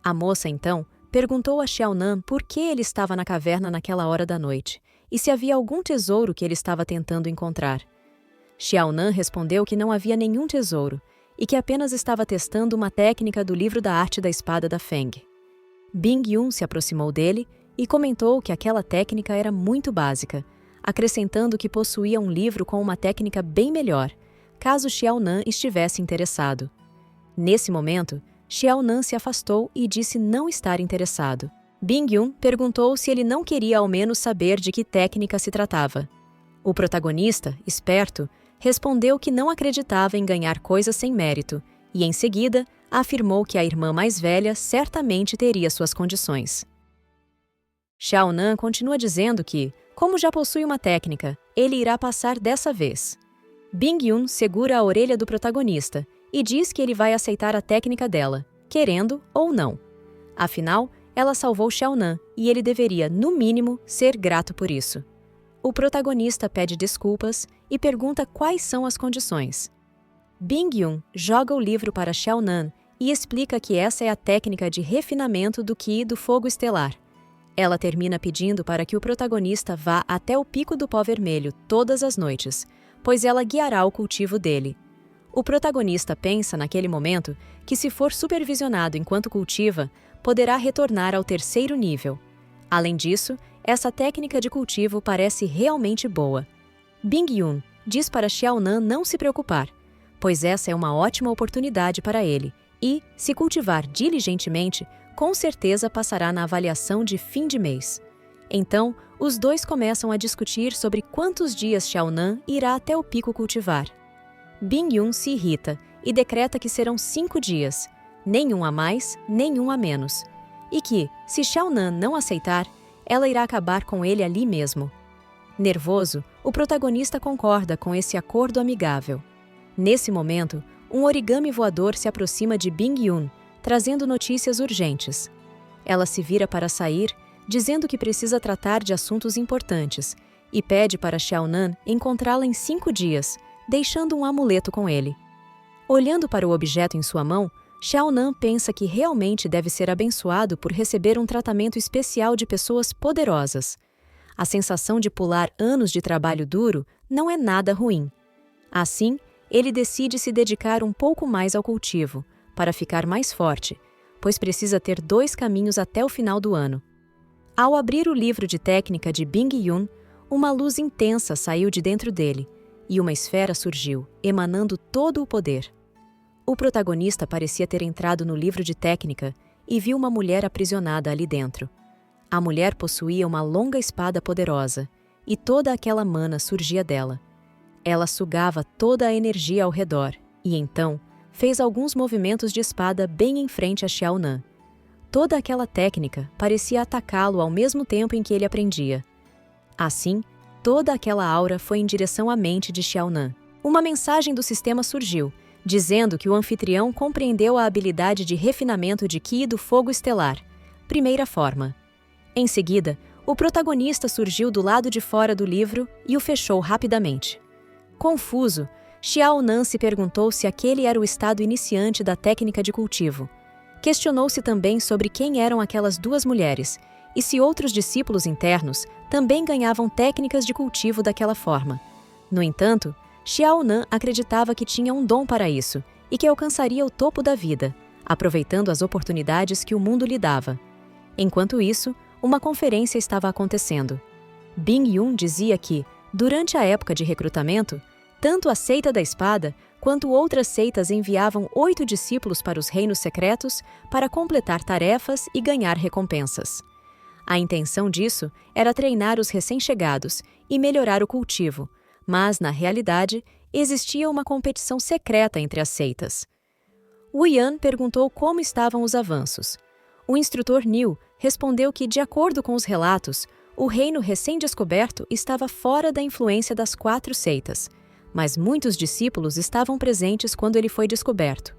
A moça, então, perguntou a Xiao Nan por que ele estava na caverna naquela hora da noite e se havia algum tesouro que ele estava tentando encontrar. Xiao Nan respondeu que não havia nenhum tesouro e que apenas estava testando uma técnica do livro da arte da espada da Feng. Bing Yun se aproximou dele e comentou que aquela técnica era muito básica, acrescentando que possuía um livro com uma técnica bem melhor, caso Xiao Nan estivesse interessado. Nesse momento, Xiaonan se afastou e disse não estar interessado. Bing-yun perguntou se ele não queria ao menos saber de que técnica se tratava. O protagonista, esperto, respondeu que não acreditava em ganhar coisas sem mérito e, em seguida, afirmou que a irmã mais velha certamente teria suas condições. Xiaonan continua dizendo que, como já possui uma técnica, ele irá passar dessa vez. Bing-yun segura a orelha do protagonista e diz que ele vai aceitar a técnica dela, querendo ou não. Afinal, ela salvou Xiaonan e ele deveria, no mínimo, ser grato por isso. O protagonista pede desculpas e pergunta quais são as condições. Bing-yun joga o livro para Xiaonan e explica que essa é a técnica de refinamento do Qi do fogo estelar. Ela termina pedindo para que o protagonista vá até o Pico do Pó Vermelho todas as noites, pois ela guiará o cultivo dele. O protagonista pensa naquele momento que, se for supervisionado enquanto cultiva, poderá retornar ao 3º nível. Além disso, essa técnica de cultivo parece realmente boa. Bing-yun diz para Xiaonan não se preocupar, pois essa é uma ótima oportunidade para ele e, se cultivar diligentemente, com certeza passará na avaliação de fim de mês. Então, os dois começam a discutir sobre quantos dias Xiaonan irá até o pico cultivar. Bing-yun se irrita e decreta que serão 5 dias, nenhum a mais, nenhum a menos, e que, se Xiaonan não aceitar, ela irá acabar com ele ali mesmo. Nervoso, o protagonista concorda com esse acordo amigável. Nesse momento, um origami voador se aproxima de Bing-yun, trazendo notícias urgentes. Ela se vira para sair, dizendo que precisa tratar de assuntos importantes, e pede para Xiaonan encontrá-la em 5 dias, deixando um amuleto com ele. Olhando para o objeto em sua mão, Xiaonan pensa que realmente deve ser abençoado por receber um tratamento especial de pessoas poderosas. A sensação de pular anos de trabalho duro não é nada ruim. Assim, ele decide se dedicar um pouco mais ao cultivo, para ficar mais forte, pois precisa ter 2 caminhos até o final do ano. Ao abrir o livro de técnica de Bing-yun, uma luz intensa saiu de dentro dele, e uma esfera surgiu, emanando todo o poder. O protagonista parecia ter entrado no livro de técnica e viu uma mulher aprisionada ali dentro. A mulher possuía uma longa espada poderosa, e toda aquela mana surgia dela. Ela sugava toda a energia ao redor, e então fez alguns movimentos de espada bem em frente a Xiaonan. Toda aquela técnica parecia atacá-lo ao mesmo tempo em que ele aprendia. Assim, toda aquela aura foi em direção à mente de Xiaonan. Uma mensagem do sistema surgiu, dizendo que o anfitrião compreendeu a habilidade de refinamento de Qi do fogo estelar, primeira forma. Em seguida, o protagonista surgiu do lado de fora do livro e o fechou rapidamente. Confuso, Xiaonan se perguntou se aquele era o estado iniciante da técnica de cultivo. Questionou-se também sobre quem eram aquelas 2 mulheres e se outros discípulos internos também ganhavam técnicas de cultivo daquela forma. No entanto, Xiaonan acreditava que tinha um dom para isso e que alcançaria o topo da vida, aproveitando as oportunidades que o mundo lhe dava. Enquanto isso, uma conferência estava acontecendo. Bing-yun dizia que, durante a época de recrutamento, tanto a Seita da Espada quanto outras seitas enviavam 8 discípulos para os reinos secretos para completar tarefas e ganhar recompensas. A intenção disso era treinar os recém-chegados e melhorar o cultivo, mas, na realidade, existia uma competição secreta entre as seitas. Wu Yan perguntou como estavam os avanços. O instrutor Niu respondeu que, de acordo com os relatos, o reino recém-descoberto estava fora da influência das 4 seitas, mas muitos discípulos estavam presentes quando ele foi descoberto.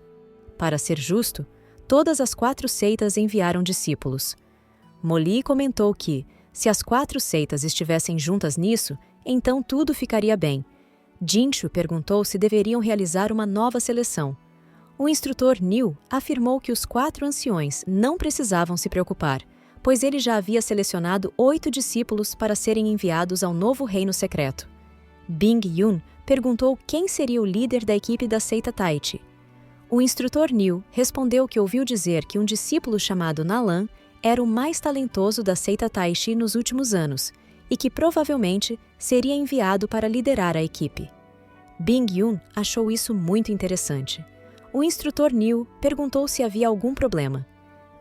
Para ser justo, todas as 4 seitas enviaram discípulos. Moli comentou que, se as 4 seitas estivessem juntas nisso, então tudo ficaria bem. Jinshu perguntou se deveriam realizar uma nova seleção. O instrutor Niu afirmou que os 4 anciões não precisavam se preocupar, pois ele já havia selecionado 8 discípulos para serem enviados ao novo reino secreto. Bing-yun perguntou quem seria o líder da equipe da seita Taichi. O instrutor Niu respondeu que ouviu dizer que um discípulo chamado Nalan era o mais talentoso da seita Taichi nos últimos anos e que provavelmente seria enviado para liderar a equipe. Bing-yun achou isso muito interessante. o instrutor Niu perguntou se havia algum problema.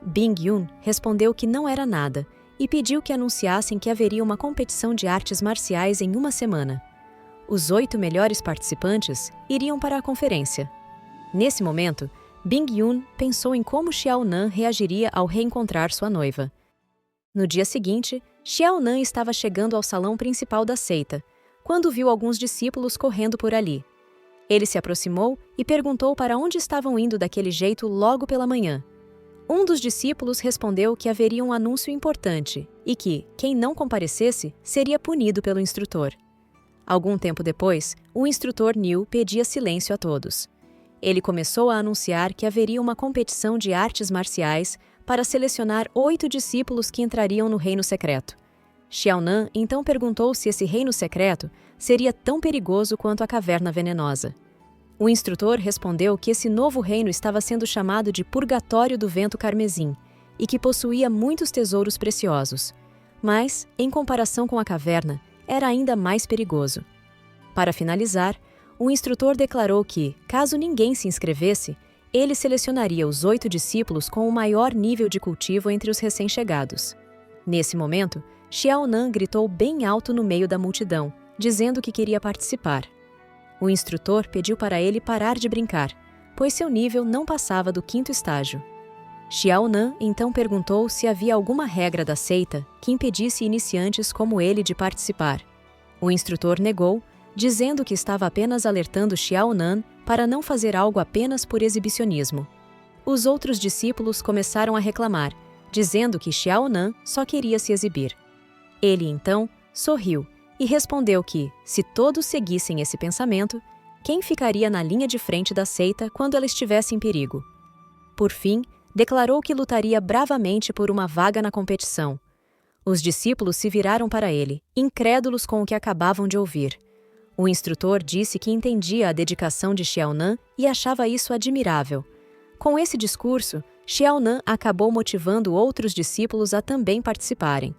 Bing Yun respondeu que não era nada e pediu que anunciassem que haveria uma competição de artes marciais em uma semana. Os 8 melhores participantes iriam para a conferência. Nesse momento, Bing Yun pensou em como Xiao Nan reagiria ao reencontrar sua noiva. No dia seguinte, Xiao Nan estava chegando ao salão principal da seita, quando viu alguns discípulos correndo por ali. Ele se aproximou e perguntou para onde estavam indo daquele jeito logo pela manhã. Um dos discípulos respondeu que haveria um anúncio importante e que, quem não comparecesse, seria punido pelo instrutor. Algum tempo depois, o instrutor Niu pedia silêncio a todos. Ele começou a anunciar que haveria uma competição de artes marciais para selecionar 8 discípulos que entrariam no reino secreto. Xiao Nan então perguntou se esse reino secreto seria tão perigoso quanto a caverna venenosa. O instrutor respondeu que esse novo reino estava sendo chamado de Purgatório do Vento Carmesim e que possuía muitos tesouros preciosos. Mas, em comparação com a caverna, era ainda mais perigoso. Para finalizar, o instrutor declarou que, caso ninguém se inscrevesse, ele selecionaria os 8 discípulos com o maior nível de cultivo entre os recém-chegados. Nesse momento, Xiao Nan gritou bem alto no meio da multidão, dizendo que queria participar. O instrutor pediu para ele parar de brincar, pois seu nível não passava do 5º estágio. Xiao Nan então perguntou se havia alguma regra da seita que impedisse iniciantes como ele de participar. O instrutor negou, dizendo que estava apenas alertando Xiao Nan para não fazer algo apenas por exibicionismo. Os outros discípulos começaram a reclamar, dizendo que Xiao Nan só queria se exibir. Ele então sorriu e respondeu que, se todos seguissem esse pensamento, quem ficaria na linha de frente da seita quando ela estivesse em perigo? Por fim, declarou que lutaria bravamente por uma vaga na competição. Os discípulos se viraram para ele, incrédulos com o que acabavam de ouvir. O instrutor disse que entendia a dedicação de Xiao Nan e achava isso admirável. Com esse discurso, Xiao Nan acabou motivando outros discípulos a também participarem.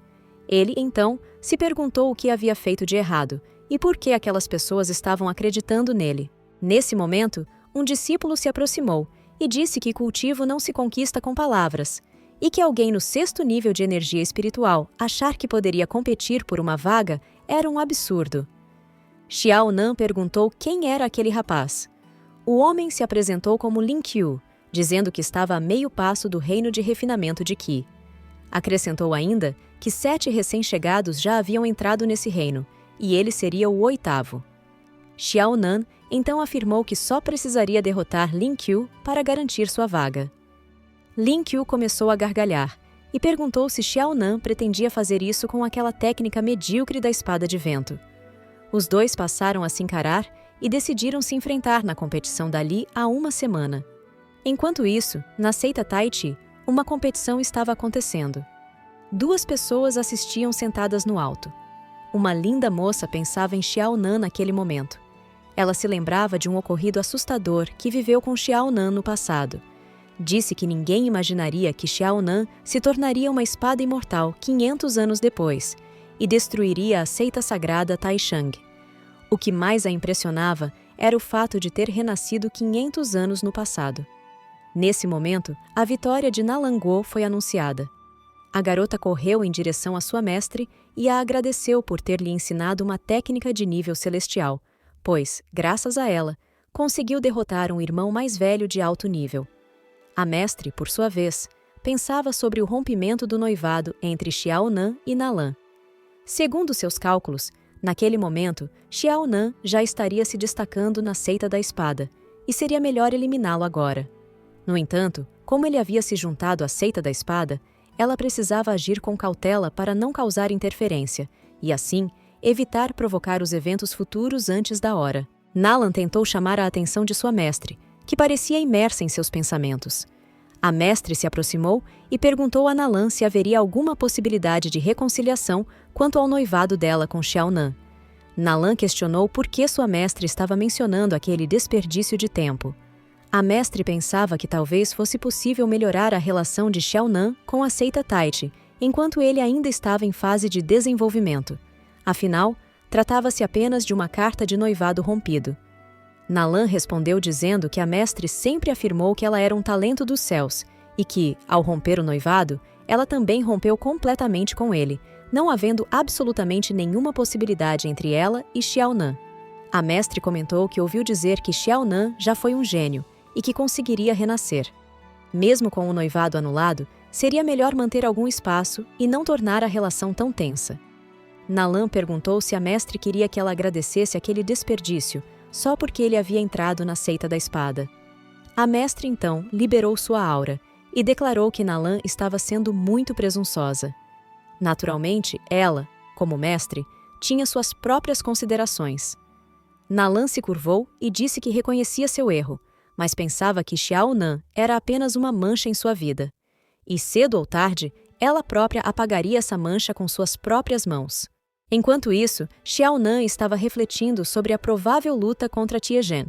Ele, então, se perguntou o que havia feito de errado e por que aquelas pessoas estavam acreditando nele. Nesse momento, um discípulo se aproximou e disse que cultivo não se conquista com palavras, e que alguém no 6º nível de energia espiritual achar que poderia competir por uma vaga era um absurdo. Xiao Nan perguntou quem era aquele rapaz. O homem se apresentou como Lin Qiu, dizendo que estava a meio passo do reino de refinamento de Qi. Acrescentou ainda que 7 recém-chegados já haviam entrado nesse reino, e ele seria o 8º. Xiao Nan então afirmou que só precisaria derrotar Lin Qiu para garantir sua vaga. Lin Qiu começou a gargalhar e perguntou se Xiao Nan pretendia fazer isso com aquela técnica medíocre da espada de vento. Os dois passaram a se encarar e decidiram se enfrentar na competição dali a uma semana. Enquanto isso, na seita Tai Chi, uma competição estava acontecendo. 2 pessoas assistiam sentadas no alto. Uma linda moça pensava em Xiao Nan naquele momento. Ela se lembrava de um ocorrido assustador que viveu com Xiao Nan no passado. Disse que ninguém imaginaria que Xiao Nan se tornaria uma espada imortal 500 anos depois e destruiria a seita sagrada Taishang. O que mais a impressionava era o fato de ter renascido 500 anos no passado. Nesse momento, a vitória de Nalanguo foi anunciada. A garota correu em direção à sua mestre e a agradeceu por ter lhe ensinado uma técnica de nível celestial, pois, graças a ela, conseguiu derrotar um irmão mais velho de alto nível. A mestre, por sua vez, pensava sobre o rompimento do noivado entre Xiao Nan e Nalan. Segundo seus cálculos, naquele momento, Xiao Nan já estaria se destacando na seita da espada, e seria melhor eliminá-lo agora. No entanto, como ele havia se juntado à seita da espada, ela precisava agir com cautela para não causar interferência, e assim, evitar provocar os eventos futuros antes da hora. Nalan tentou chamar a atenção de sua mestre, que parecia imersa em seus pensamentos. A mestre se aproximou e perguntou a Nalan se haveria alguma possibilidade de reconciliação quanto ao noivado dela com Xiao Nan. Nalan questionou por que sua mestre estava mencionando aquele desperdício de tempo. A mestre pensava que talvez fosse possível melhorar a relação de Xiao Nan com a seita Tai Chi, enquanto ele ainda estava em fase de desenvolvimento. Afinal, tratava-se apenas de uma carta de noivado rompido. Nalan respondeu dizendo que a mestre sempre afirmou que ela era um talento dos céus e que, ao romper o noivado, ela também rompeu completamente com ele, não havendo absolutamente nenhuma possibilidade entre ela e Xiaonan. A mestre comentou que ouviu dizer que Xiaonan já foi um gênio e que conseguiria renascer. Mesmo com o noivado anulado, seria melhor manter algum espaço e não tornar a relação tão tensa. Nalan perguntou se a mestre queria que ela agradecesse aquele desperdício só porque ele havia entrado na seita da espada. A mestre então liberou sua aura e declarou que Nalan estava sendo muito presunçosa. Naturalmente, ela, como mestre, tinha suas próprias considerações. Nalan se curvou e disse que reconhecia seu erro, mas pensava que Xiaonan era apenas uma mancha em sua vida. E cedo ou tarde, ela própria apagaria essa mancha com suas próprias mãos. Enquanto isso, Xiaonan estava refletindo sobre a provável luta contra Tiezhen.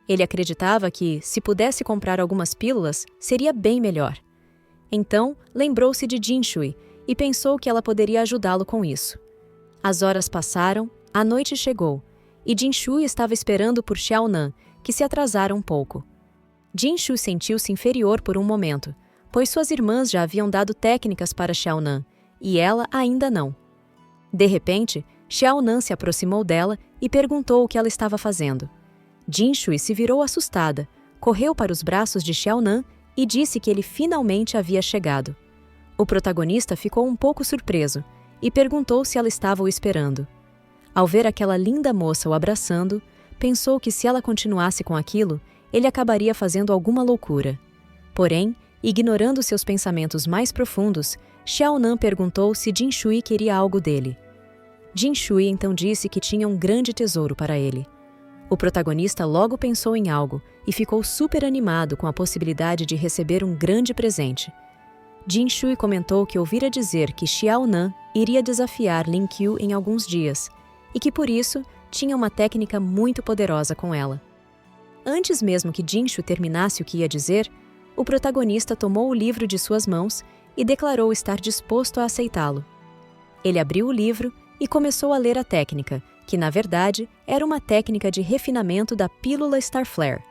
Ele acreditava que, se pudesse comprar algumas pílulas, seria bem melhor. Então, lembrou-se de Jinshui e pensou que ela poderia ajudá-lo com isso. As horas passaram, a noite chegou, e Jinshui estava esperando por Xiaonan, que se atrasara um pouco. Jinshui sentiu-se inferior por um momento, pois suas irmãs já haviam dado técnicas para Xiaonan, e ela ainda não. De repente, Xiaonan se aproximou dela e perguntou o que ela estava fazendo. Jinshui se virou assustada, correu para os braços de Xiaonan e disse que ele finalmente havia chegado. O protagonista ficou um pouco surpreso e perguntou se ela estava o esperando. Ao ver aquela linda moça o abraçando, pensou que se ela continuasse com aquilo, ele acabaria fazendo alguma loucura. Porém, ignorando seus pensamentos mais profundos, Xiaonan perguntou se Jinshui queria algo dele. Jinshui então disse que tinha um grande tesouro para ele. O protagonista logo pensou em algo e ficou super animado com a possibilidade de receber um grande presente. Jinshui comentou que ouvira dizer que Xiaonan iria desafiar Lin Qiu em alguns dias e que por isso tinha uma técnica muito poderosa com ela. Antes mesmo que Jinshui terminasse o que ia dizer, o protagonista tomou o livro de suas mãos e declarou estar disposto a aceitá-lo. Ele abriu o livro e começou a ler a técnica, que na verdade era uma técnica de refinamento da pílula Star Flare.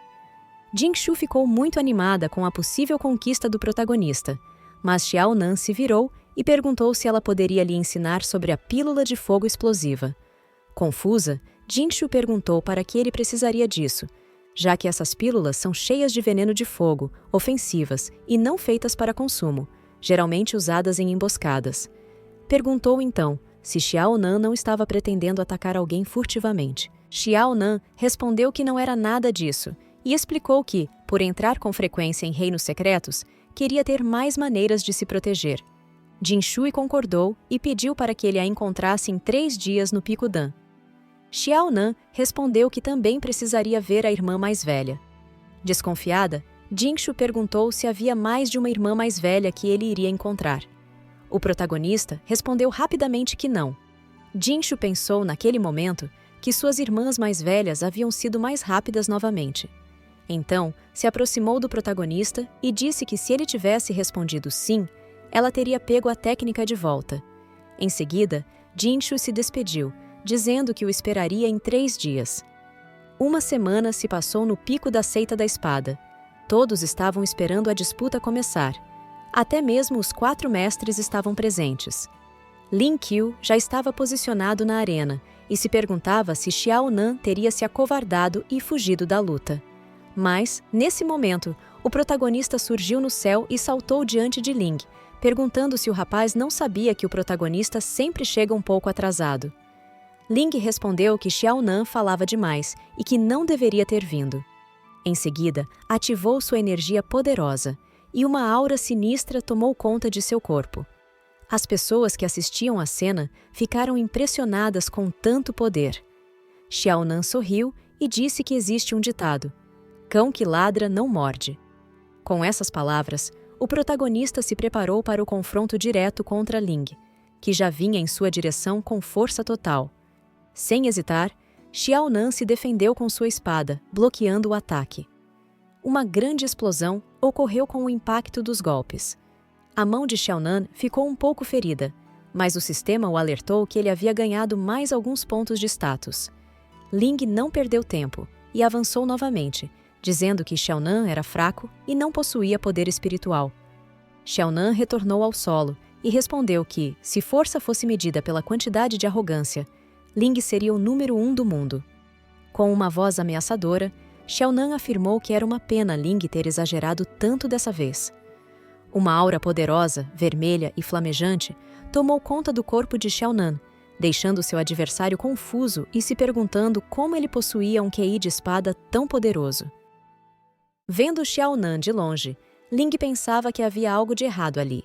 Jinshui ficou muito animada com a possível conquista do protagonista, mas Xiaonan se virou e perguntou se ela poderia lhe ensinar sobre a pílula de fogo explosiva. Confusa, Jinshui perguntou para que ele precisaria disso, já que essas pílulas são cheias de veneno de fogo, ofensivas e não feitas para consumo, geralmente usadas em emboscadas. Perguntou então se Xiaonan não estava pretendendo atacar alguém furtivamente. Xiaonan respondeu que não era nada disso e explicou que, por entrar com frequência em reinos secretos, queria ter mais maneiras de se proteger. Jinshui concordou e pediu para que ele a encontrasse em 3 dias no Pico Dan. Xiaonan respondeu que também precisaria ver a irmã mais velha. Desconfiada, Jinshui perguntou se havia mais de uma irmã mais velha que ele iria encontrar. O protagonista respondeu rapidamente que não. Jinshui pensou naquele momento que suas irmãs mais velhas haviam sido mais rápidas novamente. Então, se aproximou do protagonista e disse que se ele tivesse respondido sim, ela teria pego a técnica de volta. Em seguida, Jinshui se despediu, dizendo que o esperaria em 3 dias. Uma semana se passou no pico da seita da espada. Todos estavam esperando a disputa começar. Até mesmo os 4 mestres estavam presentes. Lin Qiu já estava posicionado na arena e se perguntava se Xiaonan teria se acovardado e fugido da luta. Mas, nesse momento, o protagonista surgiu no céu e saltou diante de Ling, perguntando se o rapaz não sabia que o protagonista sempre chega um pouco atrasado. Ling respondeu que Xiaonan falava demais e que não deveria ter vindo. Em seguida, ativou sua energia poderosa e uma aura sinistra tomou conta de seu corpo. As pessoas que assistiam à cena ficaram impressionadas com tanto poder. Xiaonan sorriu e disse que existe um ditado: "Cão que ladra não morde". Com essas palavras, o protagonista se preparou para o confronto direto contra Ling, que já vinha em sua direção com força total. Sem hesitar, Xiaonan se defendeu com sua espada, bloqueando o ataque. Uma grande explosão ocorreu com o impacto dos golpes. A mão de Xiaonan ficou um pouco ferida, mas o sistema o alertou que ele havia ganhado mais alguns pontos de status. Ling não perdeu tempo e avançou novamente, dizendo que Xiaonan era fraco e não possuía poder espiritual. Xiaonan retornou ao solo e respondeu que, se força fosse medida pela quantidade de arrogância, Ling seria o número 1 do mundo. Com uma voz ameaçadora, Xiaonan afirmou que era uma pena Ling ter exagerado tanto dessa vez. Uma aura poderosa, vermelha e flamejante, tomou conta do corpo de Xiaonan, deixando seu adversário confuso e se perguntando como ele possuía um QI de espada tão poderoso. Vendo Xiaonan de longe, Ling pensava que havia algo de errado ali.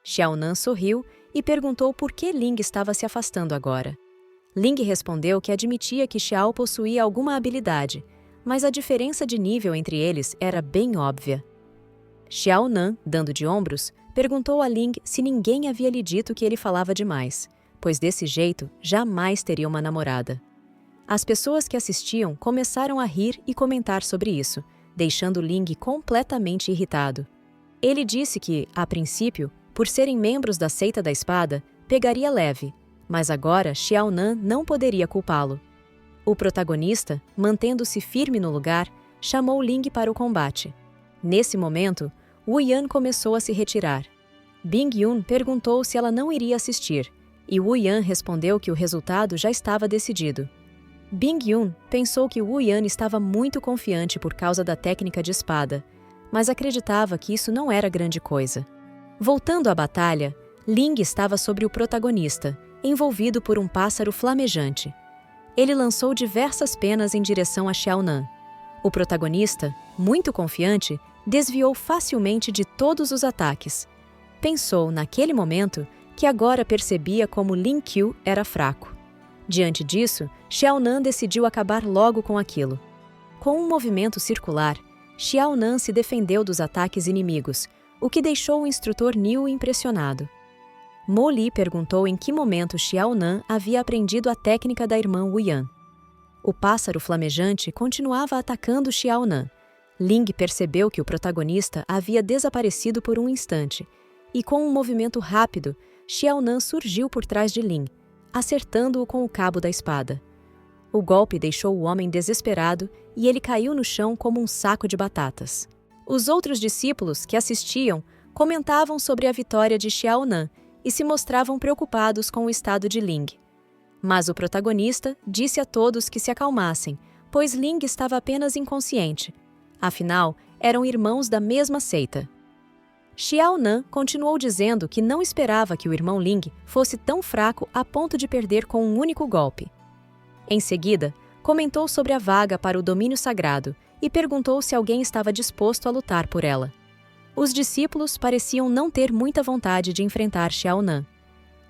Xiaonan sorriu e perguntou por que Ling estava se afastando agora. Ling respondeu que admitia que Xiao possuía alguma habilidade, mas a diferença de nível entre eles era bem óbvia. Xiaonan, dando de ombros, perguntou a Ling se ninguém havia lhe dito que ele falava demais, pois desse jeito jamais teria uma namorada. As pessoas que assistiam começaram a rir e comentar sobre isso, deixando Ling completamente irritado. Ele disse que, a princípio, por serem membros da Seita da Espada, pegaria leve, mas agora Xiaonan não poderia culpá-lo. O protagonista, mantendo-se firme no lugar, chamou Ling para o combate. Nesse momento, Wu Yan começou a se retirar. Bing Yun perguntou se ela não iria assistir, e Wu Yan respondeu que o resultado já estava decidido. Bing Yun pensou que Wu Yan estava muito confiante por causa da técnica de espada, mas acreditava que isso não era grande coisa. Voltando à batalha, Ling estava sobre o protagonista, envolvido por um pássaro flamejante. Ele lançou diversas penas em direção a Xiaonan. O protagonista, muito confiante, desviou facilmente de todos os ataques. Pensou, naquele momento, que agora percebia como Lin Qiu era fraco. Diante disso, Xiaonan decidiu acabar logo com aquilo. Com um movimento circular, Xiaonan se defendeu dos ataques inimigos, o que deixou o instrutor Niu impressionado. Mo Li perguntou em que momento Xiaonan havia aprendido a técnica da irmã Wu Yan. O pássaro flamejante continuava atacando Xiaonan. Ling percebeu que o protagonista havia desaparecido por um instante, e com um movimento rápido, Xiaonan surgiu por trás de Ling, acertando-o com o cabo da espada. O golpe deixou o homem desesperado e ele caiu no chão como um saco de batatas. Os outros discípulos que assistiam comentavam sobre a vitória de Xiaonan e se mostravam preocupados com o estado de Ling. Mas o protagonista disse a todos que se acalmassem, pois Ling estava apenas inconsciente. Afinal, eram irmãos da mesma seita. Xiaonan continuou dizendo que não esperava que o irmão Ling fosse tão fraco a ponto de perder com um único golpe. Em seguida, comentou sobre a vaga para o domínio sagrado e perguntou se alguém estava disposto a lutar por ela. Os discípulos pareciam não ter muita vontade de enfrentar Xiaonan.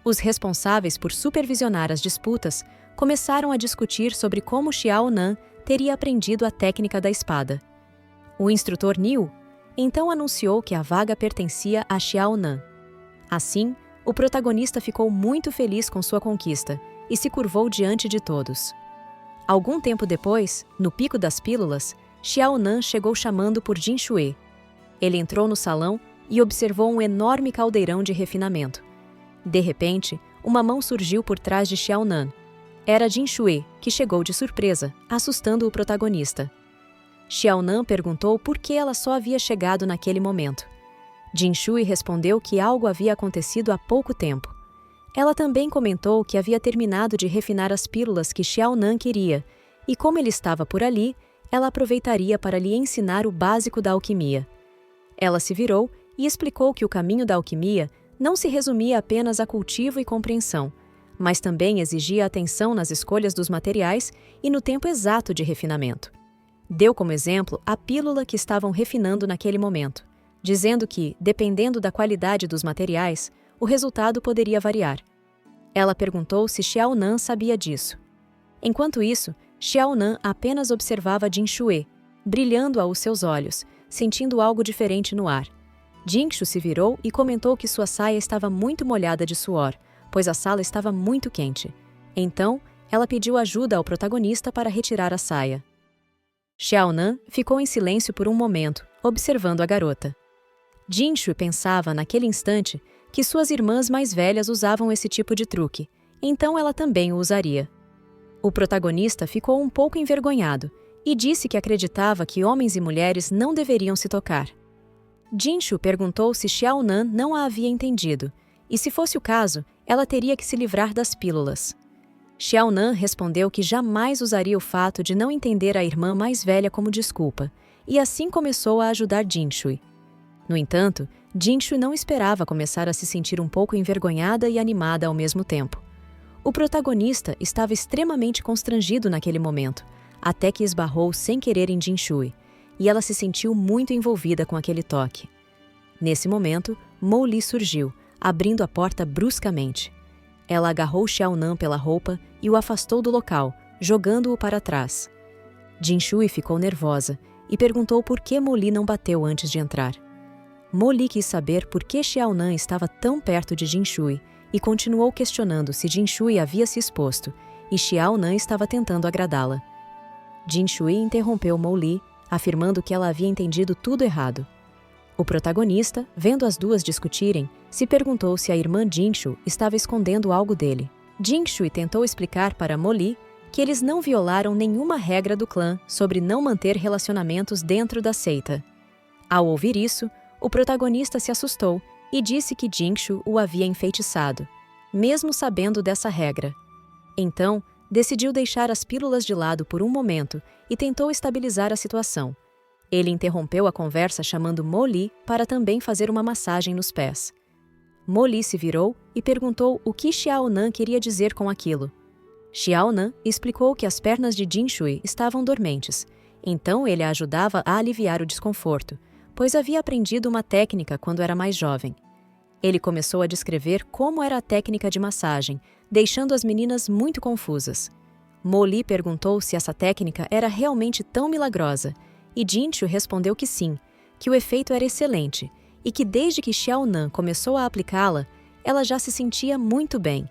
Os responsáveis por supervisionar as disputas começaram a discutir sobre como Xiaonan teria aprendido a técnica da espada. O instrutor Niu então anunciou que a vaga pertencia a Xiaonan. Assim, o protagonista ficou muito feliz com sua conquista e se curvou diante de todos. Algum tempo depois, no pico das pílulas, Xiaonan chegou chamando por Jin Shui. Ele entrou no salão e observou um enorme caldeirão de refinamento. De repente, uma mão surgiu por trás de Xiaonan. Era Jin Shui, que chegou de surpresa, assustando o protagonista. Xiaonan perguntou por que ela só havia chegado naquele momento. Jin Shui respondeu que algo havia acontecido há pouco tempo. Ela também comentou que havia terminado de refinar as pílulas que Xiaonan queria, e como ele estava por ali, ela aproveitaria para lhe ensinar o básico da alquimia. Ela se virou e explicou que o caminho da alquimia não se resumia apenas a cultivo e compreensão, mas também exigia atenção nas escolhas dos materiais e no tempo exato de refinamento. Deu como exemplo a pílula que estavam refinando naquele momento, dizendo que, dependendo da qualidade dos materiais, o resultado poderia variar. Ela perguntou se Xiaonan sabia disso. Enquanto isso, Xiaonan apenas observava Jin Shui, brilhando aos seus olhos, sentindo algo diferente no ar. Jingshu se virou e comentou que sua saia estava muito molhada de suor, pois a sala estava muito quente. Então, ela pediu ajuda ao protagonista para retirar a saia. Xiaonan ficou em silêncio por um momento, observando a garota. Jingshu pensava, naquele instante, que suas irmãs mais velhas usavam esse tipo de truque, então ela também o usaria. O protagonista ficou um pouco envergonhado e disse que acreditava que homens e mulheres não deveriam se tocar. Jinshu perguntou se Xiao Nan não a havia entendido, e se fosse o caso, ela teria que se livrar das pílulas. Xiao Nan respondeu que jamais usaria o fato de não entender a irmã mais velha como desculpa, e assim começou a ajudar Jinshu. No entanto, Jinshu não esperava começar a se sentir um pouco envergonhada e animada ao mesmo tempo. O protagonista estava extremamente constrangido naquele momento, até que esbarrou sem querer em Jinshu, e ela se sentiu muito envolvida com aquele toque. Nesse momento, Mo Li surgiu, abrindo a porta bruscamente. Ela agarrou Xiao Nan pela roupa e o afastou do local, jogando-o para trás. Jinshu ficou nervosa e perguntou por que Mo Li não bateu antes de entrar. Mo Li quis saber por que Xiao Nan estava tão perto de Jinshu e continuou questionando se Jinshu havia se exposto e Xiao Nan estava tentando agradá-la. Jinshu interrompeu Mo Li, afirmando que ela havia entendido tudo errado. O protagonista, vendo as duas discutirem, se perguntou se a irmã Jinshu estava escondendo algo dele. Jinshu tentou explicar para Mo Li que eles não violaram nenhuma regra do clã sobre não manter relacionamentos dentro da seita. Ao ouvir isso, o protagonista se assustou e disse que Jinshu o havia enfeitiçado, mesmo sabendo dessa regra. Então, decidiu deixar as pílulas de lado por um momento e tentou estabilizar a situação. Ele interrompeu a conversa chamando Mo Li para também fazer uma massagem nos pés. Mo Li se virou e perguntou o que Xiao Nan queria dizer com aquilo. Xiao Nan explicou que as pernas de Jinshu estavam dormentes, então ele a ajudava a aliviar o desconforto, pois havia aprendido uma técnica quando era mais jovem. Ele começou a descrever como era a técnica de massagem, deixando as meninas muito confusas. Mo Li perguntou se essa técnica era realmente tão milagrosa, e Jinshu respondeu que sim, que o efeito era excelente, e que desde que Xiao Nan começou a aplicá-la, ela já se sentia muito bem.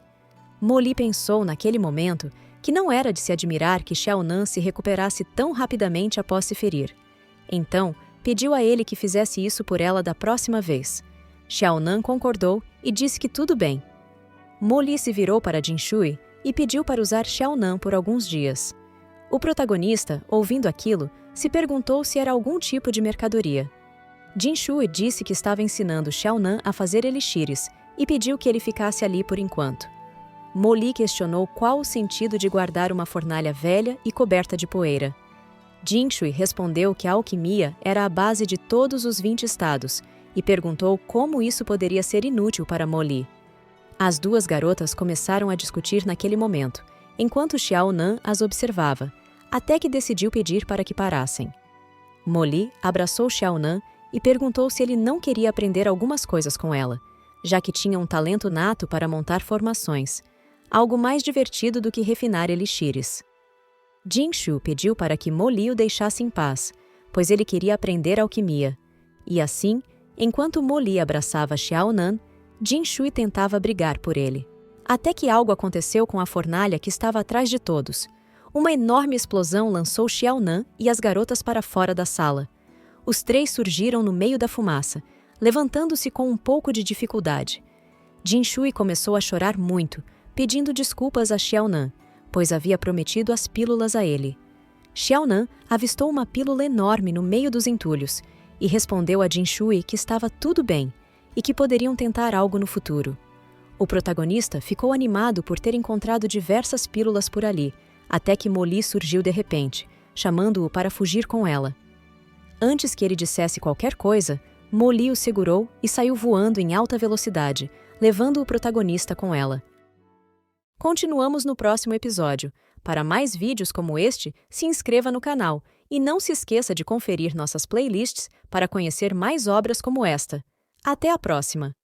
Mo Li pensou naquele momento que não era de se admirar que Xiao Nan se recuperasse tão rapidamente após se ferir. Então, pediu a ele que fizesse isso por ela da próxima vez. Xiao Nan concordou e disse que tudo bem. Mo Li se virou para Jinshu e pediu para usar Xiao Nan por alguns dias. O protagonista, ouvindo aquilo, se perguntou se era algum tipo de mercadoria. Jinshu disse que estava ensinando Xiao Nan a fazer elixires e pediu que ele ficasse ali por enquanto. Mo Li questionou qual o sentido de guardar uma fornalha velha e coberta de poeira. Jinshu respondeu que a alquimia era a base de todos os 20 estados e perguntou como isso poderia ser inútil para Mo Li. As duas garotas começaram a discutir naquele momento, enquanto Xiao Nan as observava, até que decidiu pedir para que parassem. Mo Li abraçou Xiao Nan e perguntou se ele não queria aprender algumas coisas com ela, já que tinha um talento nato para montar formações, algo mais divertido do que refinar elixires. Jinshu pediu para que Mo Li o deixasse em paz, pois ele queria aprender alquimia, e assim, enquanto Mo Li abraçava Xiao Nan, Jinshu tentava brigar por ele. Até que algo aconteceu com a fornalha que estava atrás de todos. Uma enorme explosão lançou Xiao Nan e as garotas para fora da sala. Os três surgiram no meio da fumaça, levantando-se com um pouco de dificuldade. Jinshu começou a chorar muito, pedindo desculpas a Xiao Nan, pois havia prometido as pílulas a ele. Xiao Nan avistou uma pílula enorme no meio dos entulhos e respondeu a Jinshu que estava tudo bem e que poderiam tentar algo no futuro. O protagonista ficou animado por ter encontrado diversas pílulas por ali, até que Mo Li surgiu de repente, chamando-o para fugir com ela. Antes que ele dissesse qualquer coisa, Mo Li o segurou e saiu voando em alta velocidade, levando o protagonista com ela. Continuamos no próximo episódio. Para mais vídeos como este, se inscreva no canal e não se esqueça de conferir nossas playlists para conhecer mais obras como esta. Até a próxima!